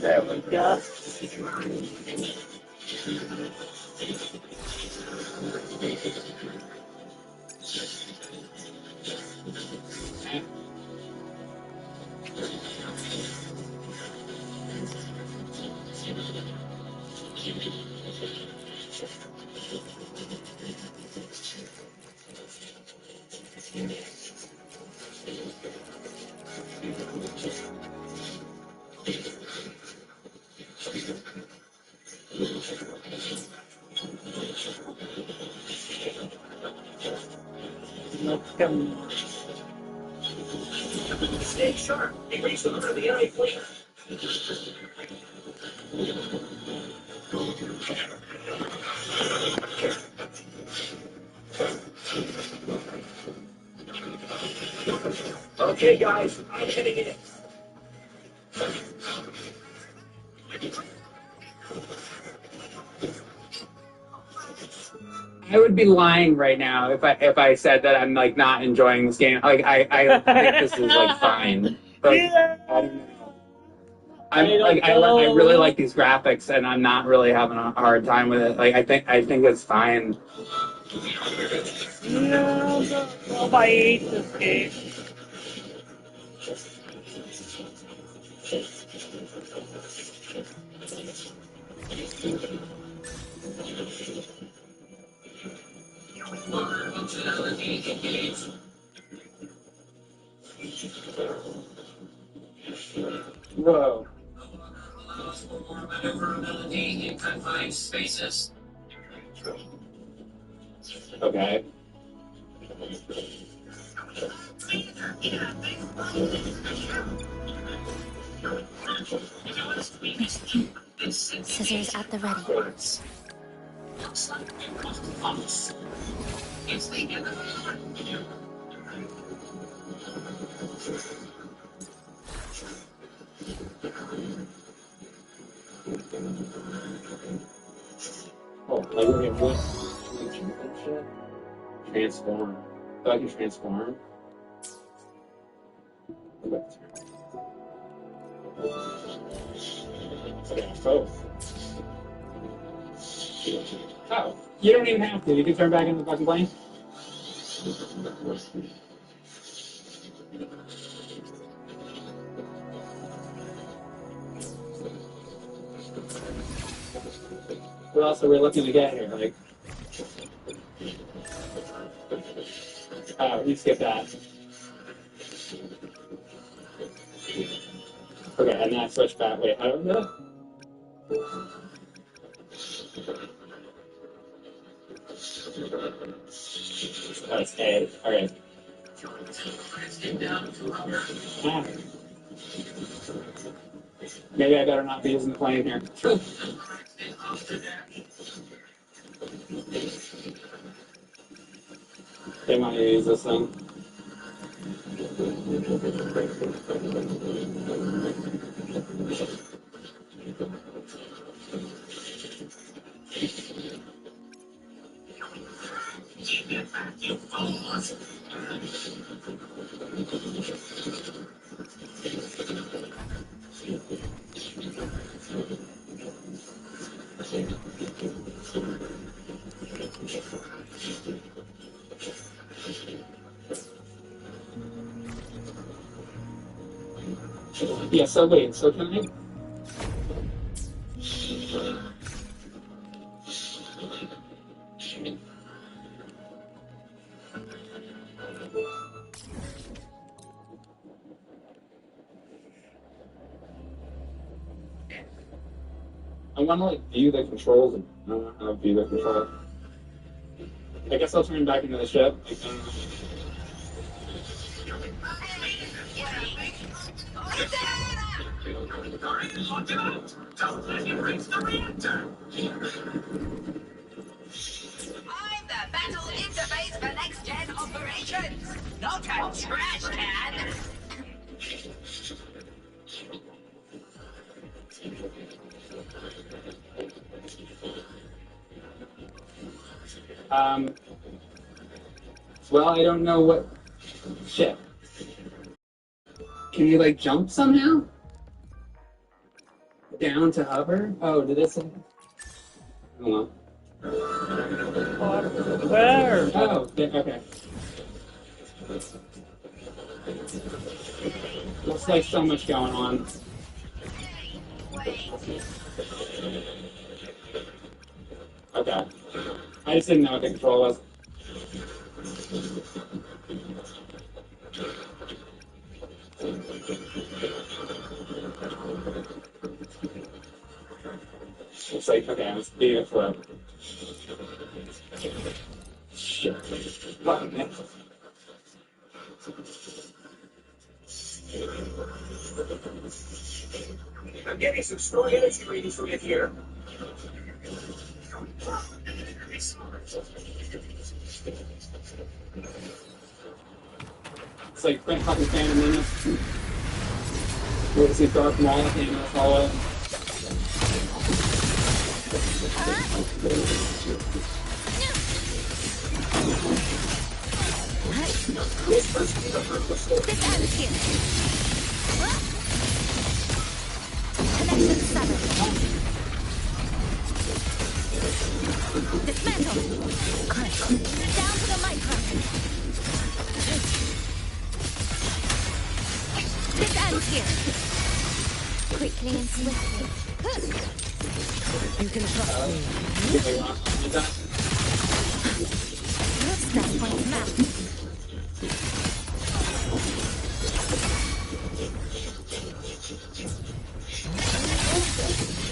There we go. Stay sharp. They reached the front of the enemy fleet. Okay, guys, I'm heading in. I would be lying right now if I said that I'm like not enjoying this game. Like I think this is like fine. Like, Yeah. I don't know. I really like these graphics, and I'm not really having a hard time with it. Like I think it's fine. Yeah, nobody hates this game. Whoa. Maneuverability in confined spaces. Okay. Scissors at the ready. Looks like we must focus. It's the end of the Oh, like we're gonna do shit. Transform. So I can transform. Okay, both. Oh, you don't even have to. You can turn back into the fucking plane. What else are we looking to get here? Like, oh, we skipped that. Okay, and then I switched back. Wait, how do we do it? Oh, it's A. Alright. Ah. Maybe I better not be using the plane here. They want you to use this thing. Yeah, so wait, so can I? I want to like view the controls and I don't know how to view the control. I guess I'll turn back into the ship. Like, I don't know. Look out! Don't let him reach the reactor! I'm the battle interface for next-gen operations, not a trash can! Well, I don't know what ship. Can you like jump somehow? Down to hover? Oh, did it say? I don't know. Where? Oh, okay. Looks like so much going on. Okay. I just didn't know what the control was. It's like, okay, let's do it for shit. Fuck, man. I'm getting some strong energy readings from it here. It's like fucking Phantom Menace. We're to see Darth Maul at the end of this hallway. This ends here. Connection severed. Dismantle. Down to the micro. This ends here. Quickly and swiftly. You can trust me. That one's mouth.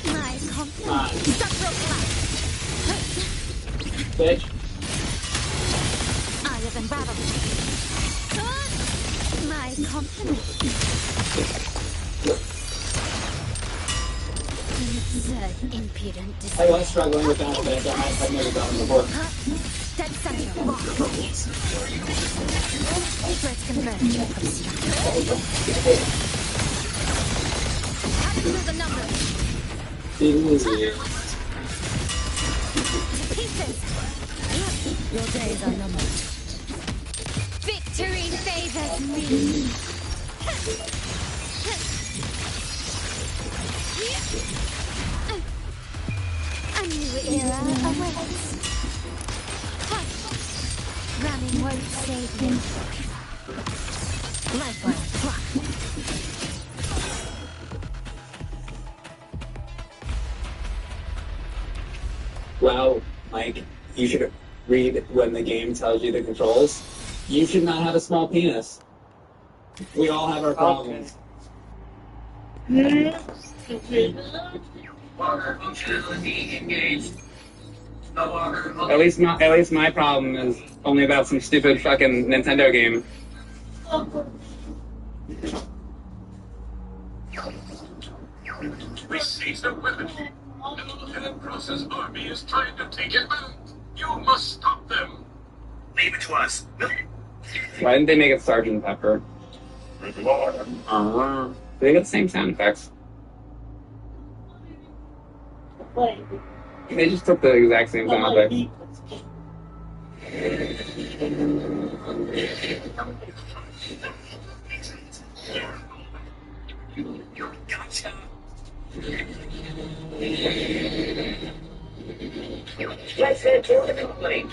My compliment. Structural collapse. Bitch. I have unraveled. My compliment. Absurd, impudent I was struggling with that, but I've never done it before. Dead center. Threats converged. Cutting through the numbers. Easy. Pieces. Your days are numbered. Victory favors me. A new era awaits. Running won't save me. Lifeline, fly. Wow, Mike, you should read when the game tells you the controls. You should not have a small penis. We all have our problems. At least my problem is only about some stupid fucking Nintendo game. We seized a weapon. An Empress's army is trying to take it back. You must stop them. Leave it to us. Why didn't they make it Sergeant Pepper? They got the same sound effects. They just took the exact same sound effects. Gotcha. Let's head toward the complaint.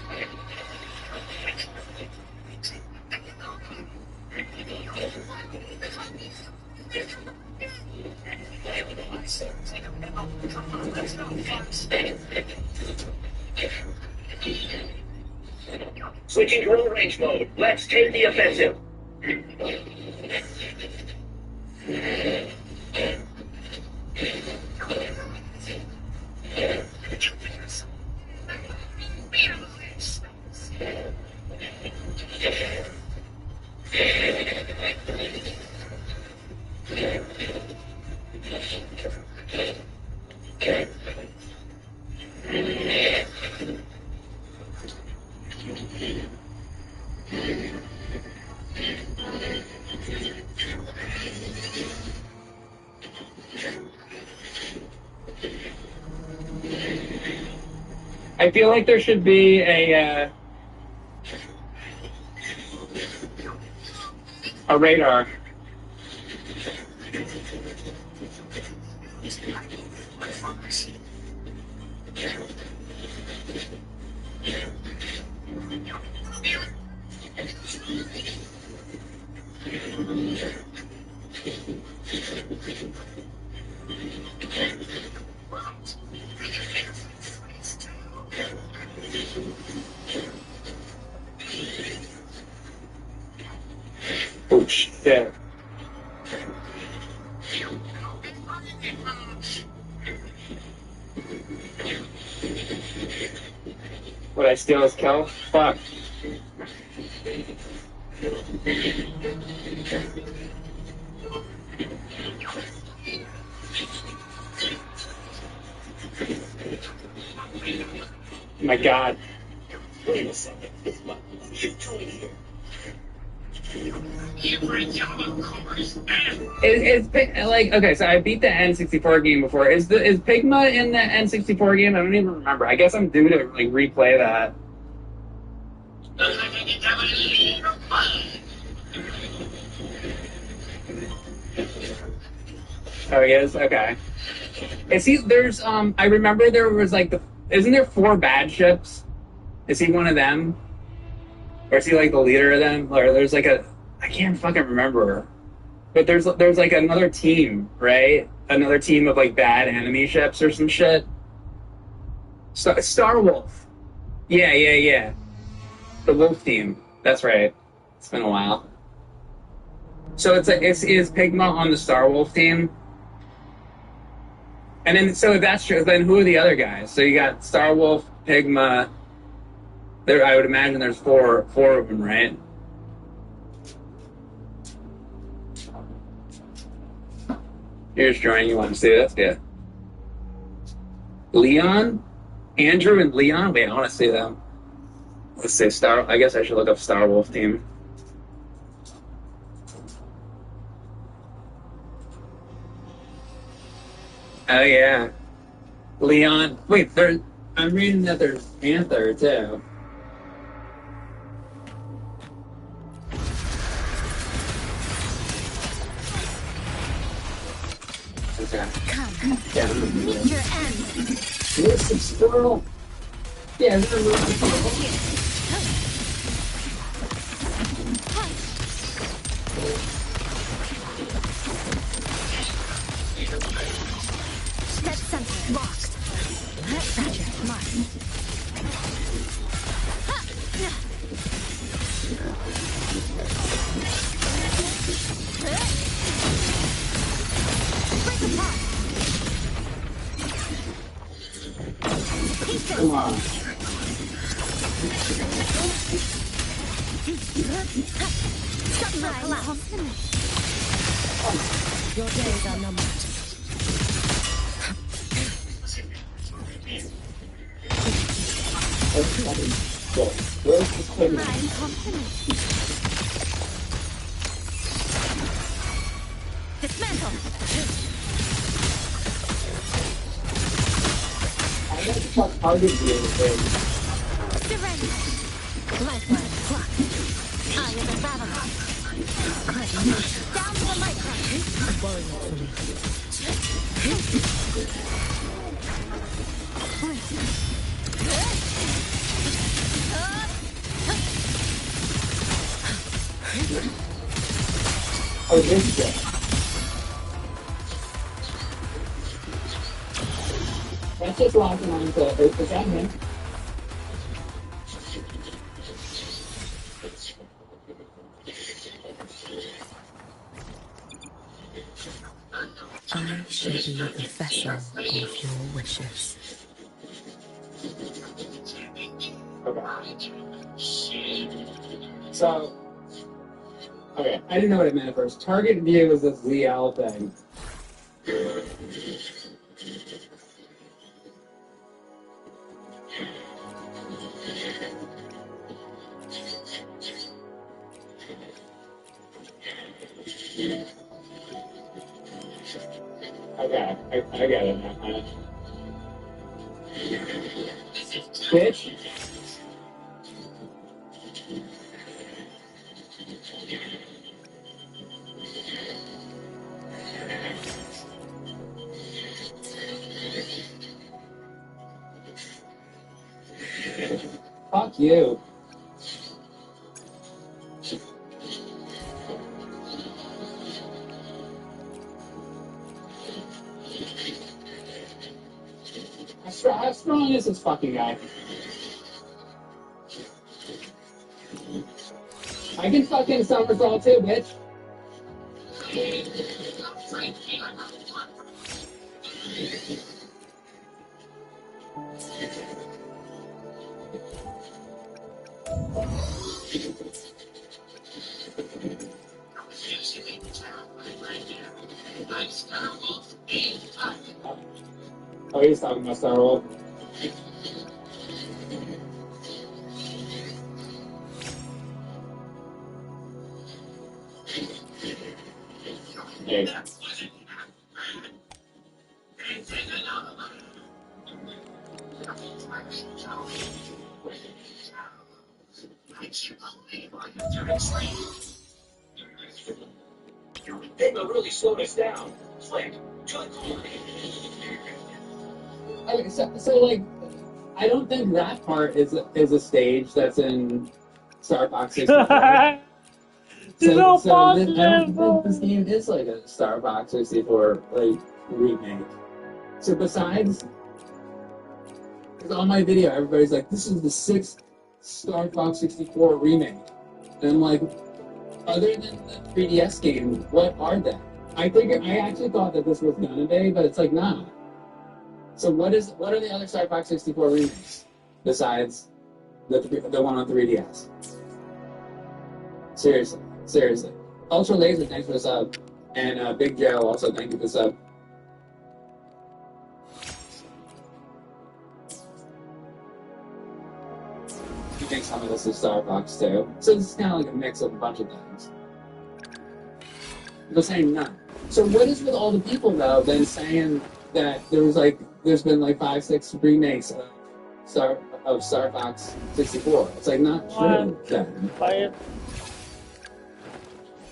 Switching to long range mode. Let's take the offensive. I feel like there should be a radar. Oh shit. Would I steal his kill? Fuck. My god. Wait a second. What are you doing here? Is like okay? So I beat the N64 game before. Is Pigma in the N64 game? I don't even remember. I guess I'm due to like replay that. Oh, he is? Okay. Is he? There's I remember there was like isn't there 4 bad ships? Is he one of them? Or is he like the leader of them? Or there's like I can't fucking remember. But there's like another team, right? Another team of like bad enemy ships or some shit. Star Wolf. Yeah. The Wolf Team. That's right. It's been a while. So is Pigma on the Star Wolf team? And then, so if that's true, then who are the other guys? So you got Star Wolf, Pigma. There, I would imagine there's four of them, right? Here's drawing. You want to see this? Yeah. Leon, Andrew, and Leon. Wait, I want to see them. Let's say Star. I guess I should look up Star Wolf team. Oh yeah, Leon. Wait, I'm reading that there's Panther too. Okay. Come. Yeah. Meet your end. Listen, squirrel. Yeah, is there a movie? Step sensor locked. Roger, mark. Break apart. Come on. Stop collapse. Your days are numbered. Where's the cleaner? I'm confident. Dismantle. I got to talk target view thing. Surrender. Lifeline blocked. Eye of the Babylon. Good. Down to the micron. Worry not for me. Oh, this guy. That's just logging on to 8%, man. I shall be the vessel of your wishes. Okay. So, okay, I didn't know what it meant at first. Target view is this ZL thing. Okay, I get it now. Bitch. Fuck you. How strong is this fucking guy? I can fucking somersault too, bitch. Oh, he's talking about Star Wolf. Hey. Pigma really slowed us down. Slick. Good. Okay, so like, I don't think that part is a stage that's in Star Fox 64. I don't think this game is like a Star Fox 64 like remake. So besides, because on my video everybody's like, this is the sixth Star Fox 64 remake. And I'm like, other than the 3DS game, what are they? I actually thought that this was gonna be, but it's like, nah. So what are the other Star Fox 64 remakes besides the one on 3DS? Seriously. Ultra Laser, thanks for the sub. And Big Joe, also thank you for the sub. I think some of this is Star Fox too. So this is kind of like a mix of a bunch of things. They're saying none. So what is with all the people though then saying that there's been like 5-6 remakes of Star Fox 64? It's like not true then.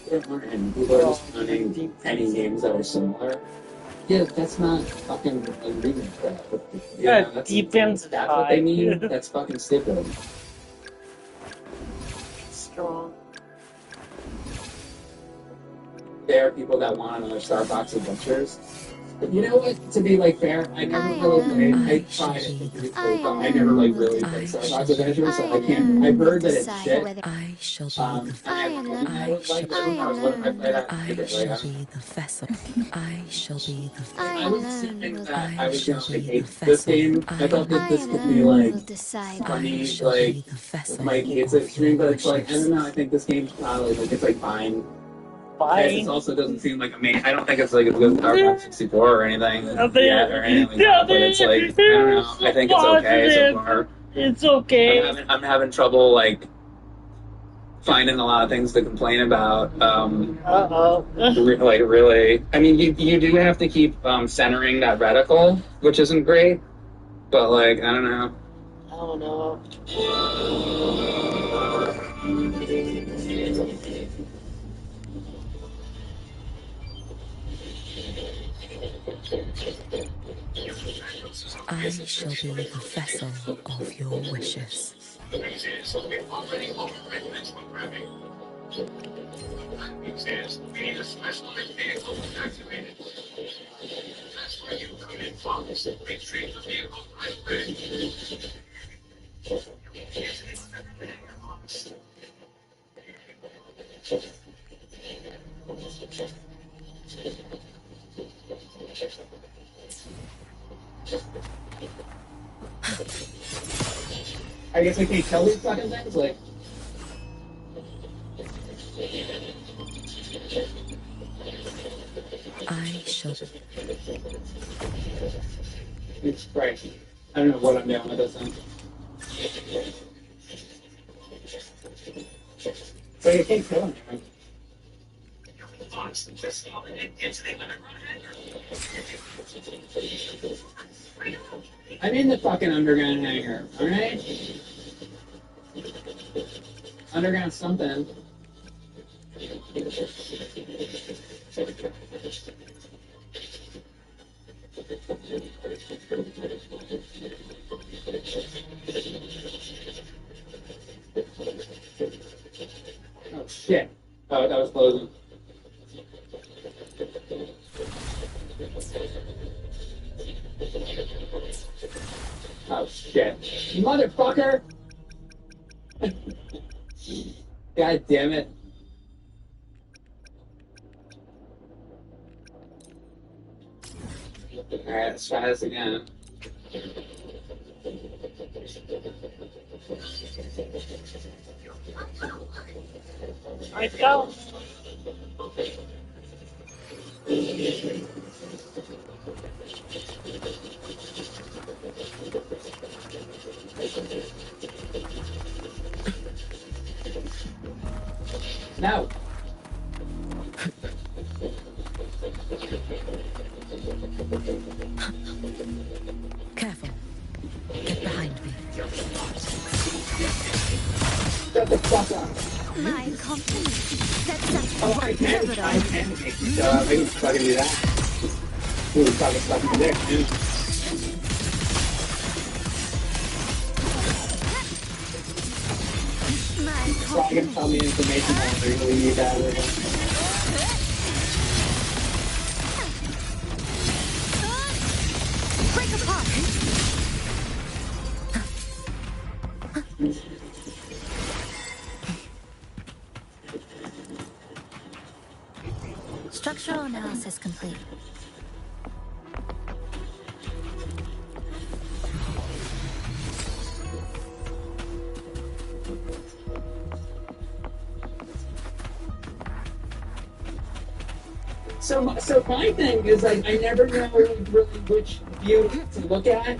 There aren't any. People are just finding any games that are similar. Yeah, that's not fucking a remake. Defense that's what they need. That's fucking stupid. Strong. There are people that want another Star Fox Adventures. But you know what? To be like fair, I never really played. I tried it briefly, but I never like really played Star Fox Adventures, so I can't. I've heard that it's shit. I shall be I shall be the vessel. I shall be the vessel. I was assuming that I was gonna hate this game. I thought that this could be like funny, like Mike hates it stream, but it's like I don't know. I think this game's probably like it's like fine. It also doesn't seem like I don't think it's like as good as Star Fox 64 or anything yet or anything like that, but it's like, I don't know. I think it's okay so far. It's okay. I'm having trouble, like, finding a lot of things to complain about. Like, really. I mean, you do have to keep centering that reticle, which isn't great, but, like, I don't know. I don't know. I shall be the vessel of your wishes. I guess I can't tell these fucking things, like... I shall... It's right. I don't know what I'm doing with this thing. But you can't kill him, man. I'm in the fucking underground hangar, alright? Underground something. Oh shit. Oh, that was closing. Oh shit. Motherfucker! God damn it. Alright, let's try this again. Let's go. No. Careful. Get behind me. Shut the fuck up. My compliment. That's up. Oh, I can make it. So I can fucking do that. Ooh, fucking sucking dick, dude. So I can tell me information on there. We need that later. Break apart. Structural analysis complete. So my thing is like I never know really which view to look at.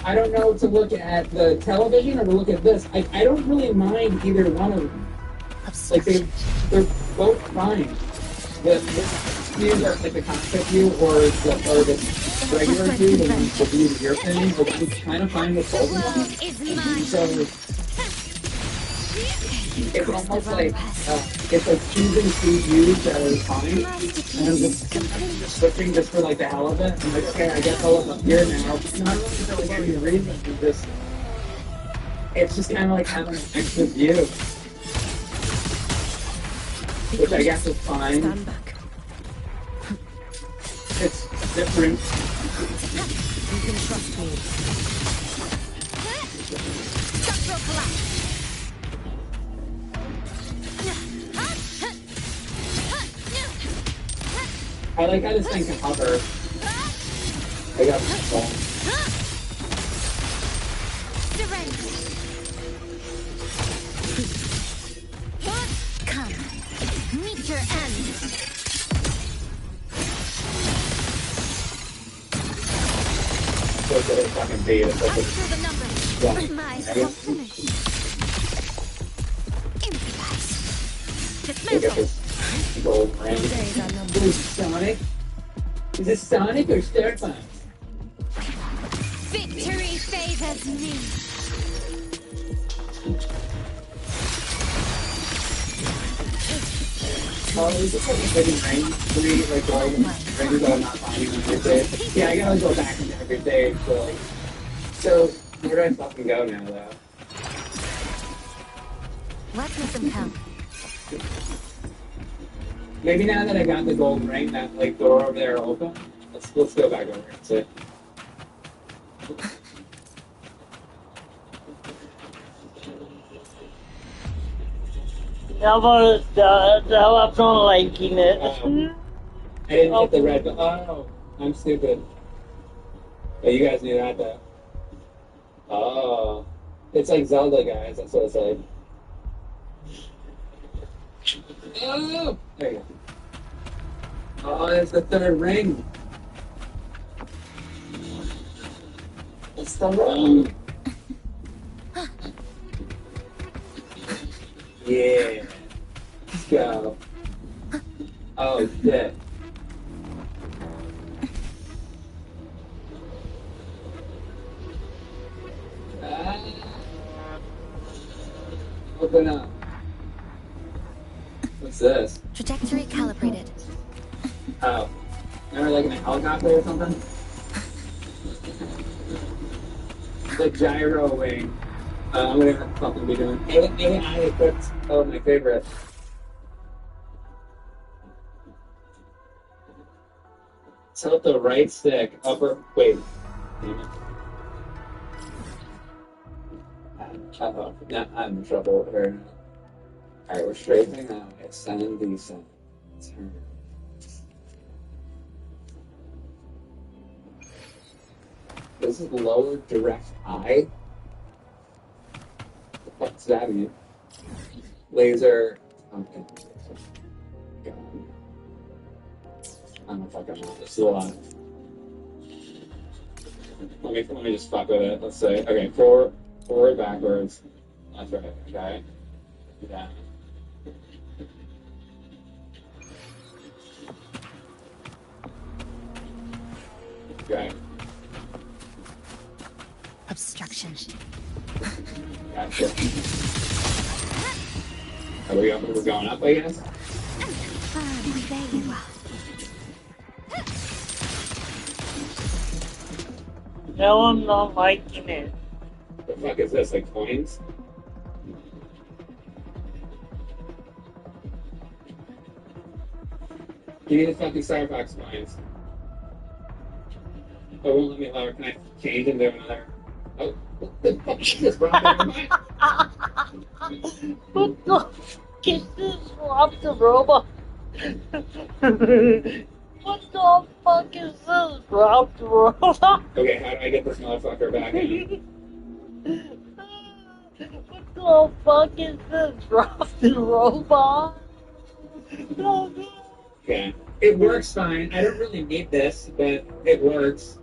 I don't know to look at the television or to look at this. I don't really mind either one of them. Like they're both fine. The view that's like the cockpit view or the regular view, the view that you're saying, like I'm kind of fine with both of them. So it's almost like it's like choosing two views that are fine, and I'm just switching just for like the hell of it. I'm like, okay, I guess I'll look up here now. Not really for like any reason, it's just kind of like having an extra view, which I guess is fine. It's different. You can trust me. Structural collapse. I like how this thing can hover. I got the ball. Come, meet your end. So it's a fucking bait. It's like The number. yeah. My compliment. Improvise. Look at Dismantle. this gold ring. Is this Sonic? Is this Sonic or Star Fox? Victory favors me. Oh, is this like a hidden ring? Three like gold rings that I'm not finding on every day. Yeah, I gotta go back into every day. So where do I fucking go now, though? Let's make them count. Maybe now that I got the gold ring, that like door over there open. Let's go back over and see. How about how I'm not liking it? I didn't hit the red, but oh, I'm stupid. Oh, you guys knew that though. Oh, it's like Zelda, guys. That's what it's like. Oh, there you go. Oh, it's the third ring. It's the ring. Yeah. Let's go. Oh, shit. Open up. What's this? Trajectory calibrated. Oh. Remember like in a helicopter or something? The gyro wing. I'm gonna have something to be doing. AI equipped. Oh, my favorite. Tilt the right stick, upper. Wait. Damn it. Uh-oh. No, I'm in trouble here. Alright, we're straightening out. Ascend, descend. Turn. This is lower direct eye. What the fuck's that mean? Laser. Okay. God. I don't fucking know. This is a lot. Let me just fuck with it. Let's say, okay, forward, backwards. That's right. Okay. Down. Okay. Obstruction. Gotcha. We're going up, I guess? There you are. No, I'm not liking it. The fuck is this? Like coins? Give me the fucking Starbucks coins. Oh, it won't let me lower. Can I change into another? Oh, what the fuck is this, bro? What the? fuck is this? Drop the robot. What the fuck is this? Drop the robot. Okay, how do I get this motherfucker back in? What the fuck is this? Drop the robot. Okay. It works fine. I don't really need this, but it works.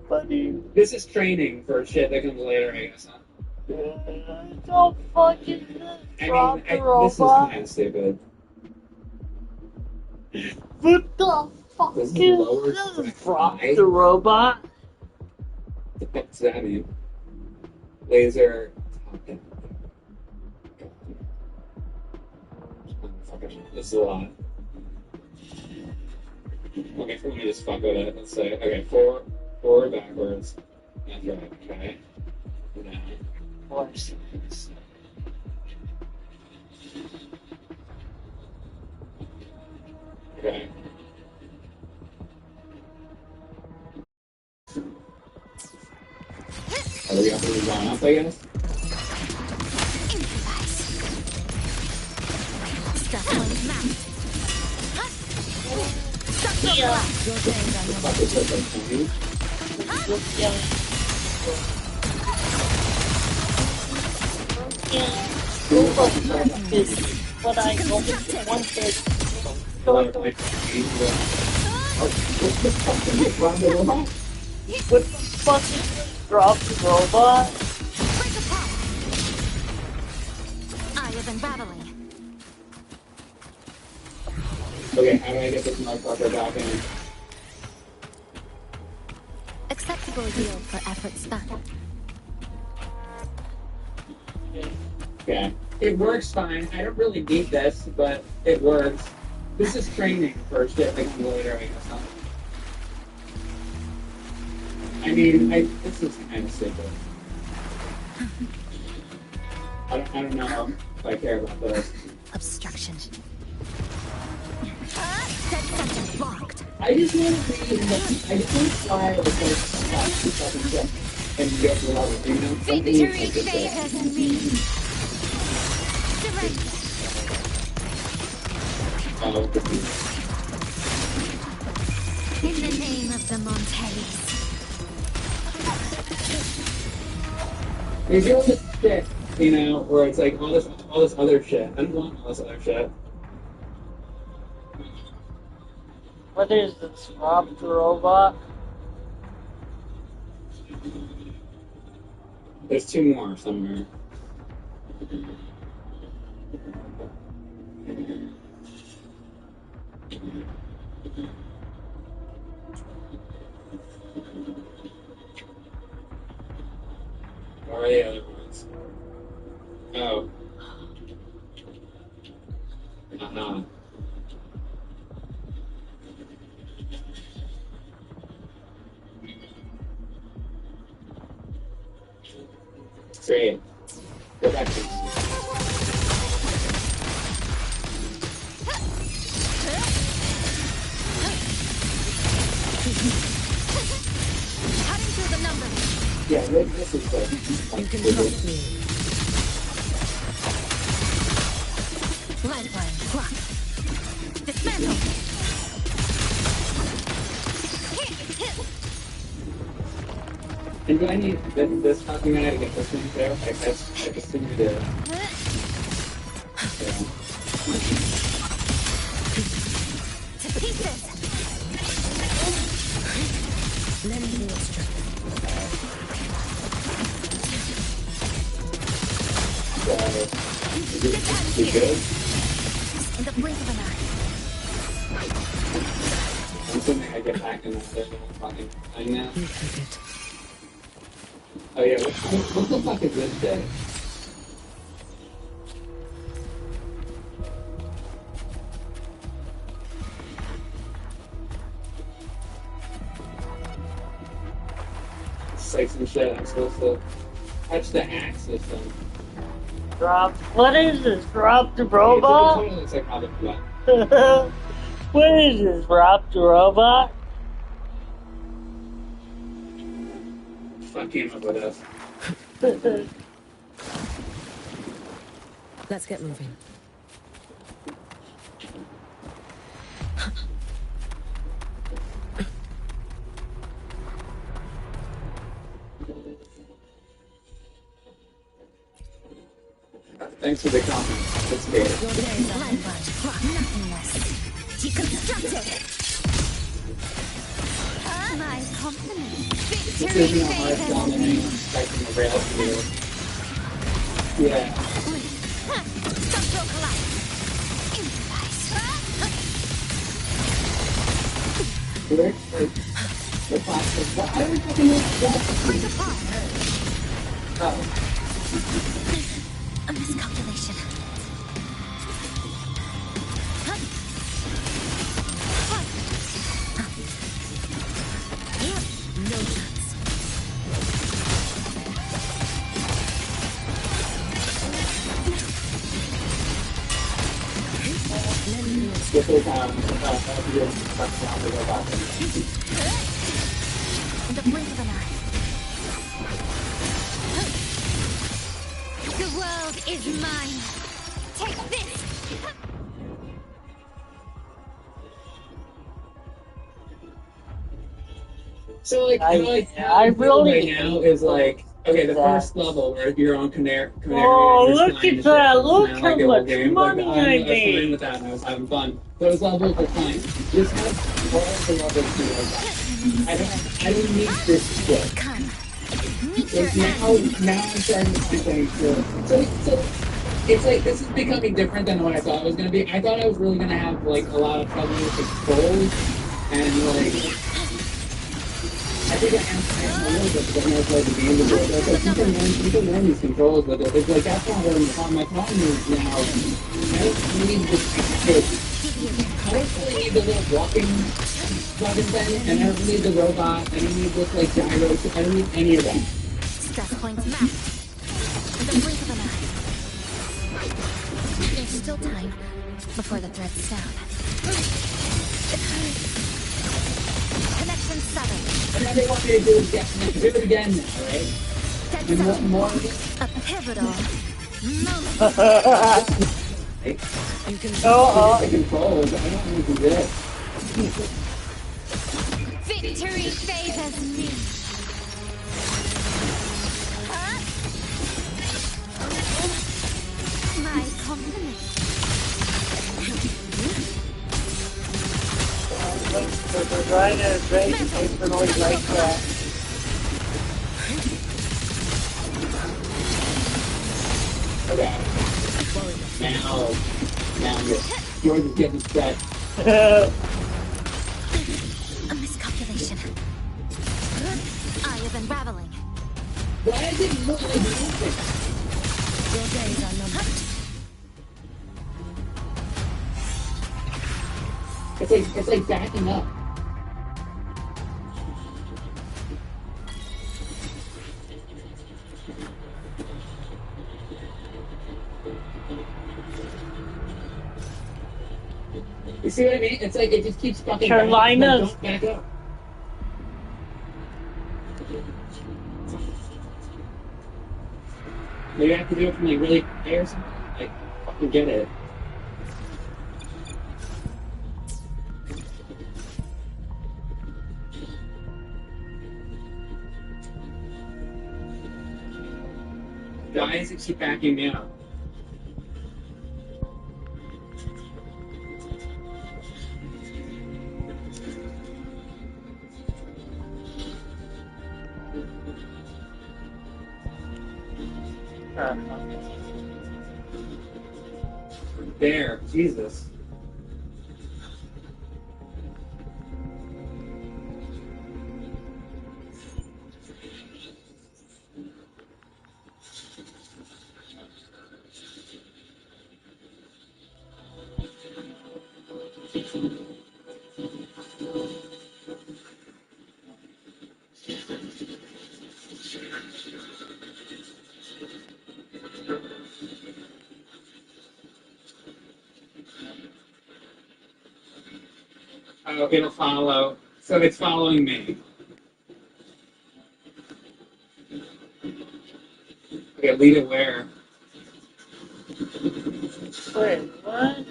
Buddy. This is training for shit that comes later, I guess, huh? What the fuck is this? Drop the This is robot. kind of stupid. What the fuck This is is lower this? Drop the robot. What the fuck does that mean? Laser. This is a lot. Okay, let me just fuck with it. Let's say, okay, forward, backwards, and right, okay. Down. Horse. Okay. Are we up to the line up, I guess? Fuck is that, like 20? What I wanted. What the fuck is this? Drop the robot? I have been battling. Okay, how do I get this motherfucker back in? Acceptable yield for effort spent. Okay. It works fine. I don't really need this, but it works. This is training for shit that comes later, I guess, huh? I mean, this is kind of stupid. I don't know if I care about this. Obstruction. Dead center blocked. I just want to be in the. I just want to fly the fucking ship and get the level, you know? Victory favors me. Surrender. In the name of the Montes. You're doing this shit, you know, where it's like all this other shit. I don't want all this other shit. What is this? Drop the robot? There's two more somewhere. Where are the other ones? Oh. Uh-huh. Great. Go back to Cutting through the numbers. yeah, this is good. You can trust me. Lifeline block. Dismantle. And do I need this fucking guy to get this thing there? I just think we do. To pieces. Let me heal strength. We good? In the blink of an eye. I'm assuming I get back in that little fucking thing now. You took it. Oh yeah, what the fuck is this shit? It's like some shit I'm supposed to touch the axe system. Drop. What is this? Drop the It robot? totally looks like Robin Hood. What is this? Drop the robot? Fuck came up with us. Let's get moving. Thanks for the comment. That's great. Your days are numbered. Nothingness. Deconstructed. My compliment. This Victory isn't a hard favors film that me. anyone's expecting the rail to do. Yeah. Structural collapse. Improvise. The plastic. What? I was looking at that. Break apart. Oh. A miscalculation. No chance. This is your instruction on the robot. In the blink of an eye. The world is mine. Take this. So like, I how really right now is like, okay, the first level where you're on Canary Oh, and you're look flying at the that. ship, Look and I how like the old much game. money Like, I I was fine made. with that, and I was having fun. Those levels are fine. This has all the levels to it. I don't need this shit. Come. Meet So your end. now I'm starting to find things too. So it's like this is becoming different than what I thought it was gonna be. I thought I was really gonna have like a lot of trouble with controls and like I think I am a little bit when I played the game before. Like you can learn these controls with it. It's like that's not really the problem. My problem is now I don't need this I don't really need the little walking button thing, and I don't need the robot. I don't need this like gyro. I don't need any of that. Stress points mapped. In the blink of an eye. There's still time before the threads snap. Connection severed. And then they want me to do it again now, right? Dead And cell. more. A pivotal moment. You can The controls. I don't need to do this. Victory favors me. Huh? My compliment. The designer is great. It's always like that. Okay. Now yours is getting set. A miscalculation. Eye of unraveling. Why is it look like moving? Your days are numbered. It's like backing up. You see what I mean? It's like it just keeps fucking Carolinas. back up. Maybe I have to do it from like really high or something. Like fucking get it. Why does it keep backing me up? There, Jesus. Oh, it'll follow. So it's following me. Okay, lead it where? Wait, what?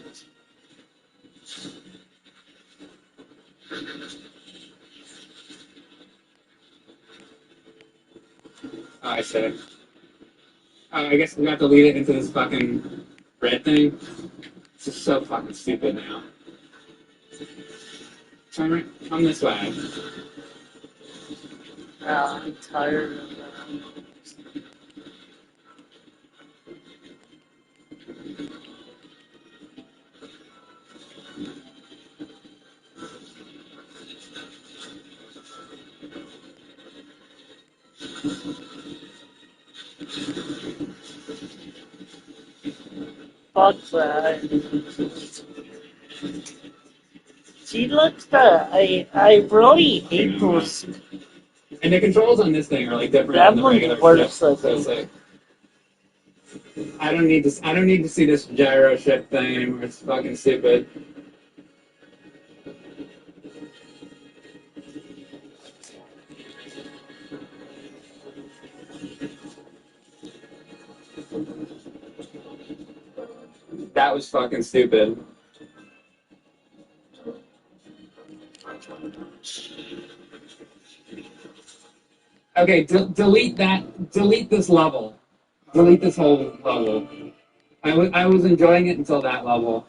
Oh, I see. I guess we have to lead it into this fucking red thing. This is so fucking stupid now. Come this way. I'm tired of that. Fuck that. She looks I really hate those. And the controls on this thing are like different That than the one's regular worse, ship. So it's like, I don't need to see this gyro ship thing anymore. It's fucking stupid. That was fucking stupid. Okay, delete that. Delete this level. Delete this whole level. I was enjoying it until that level.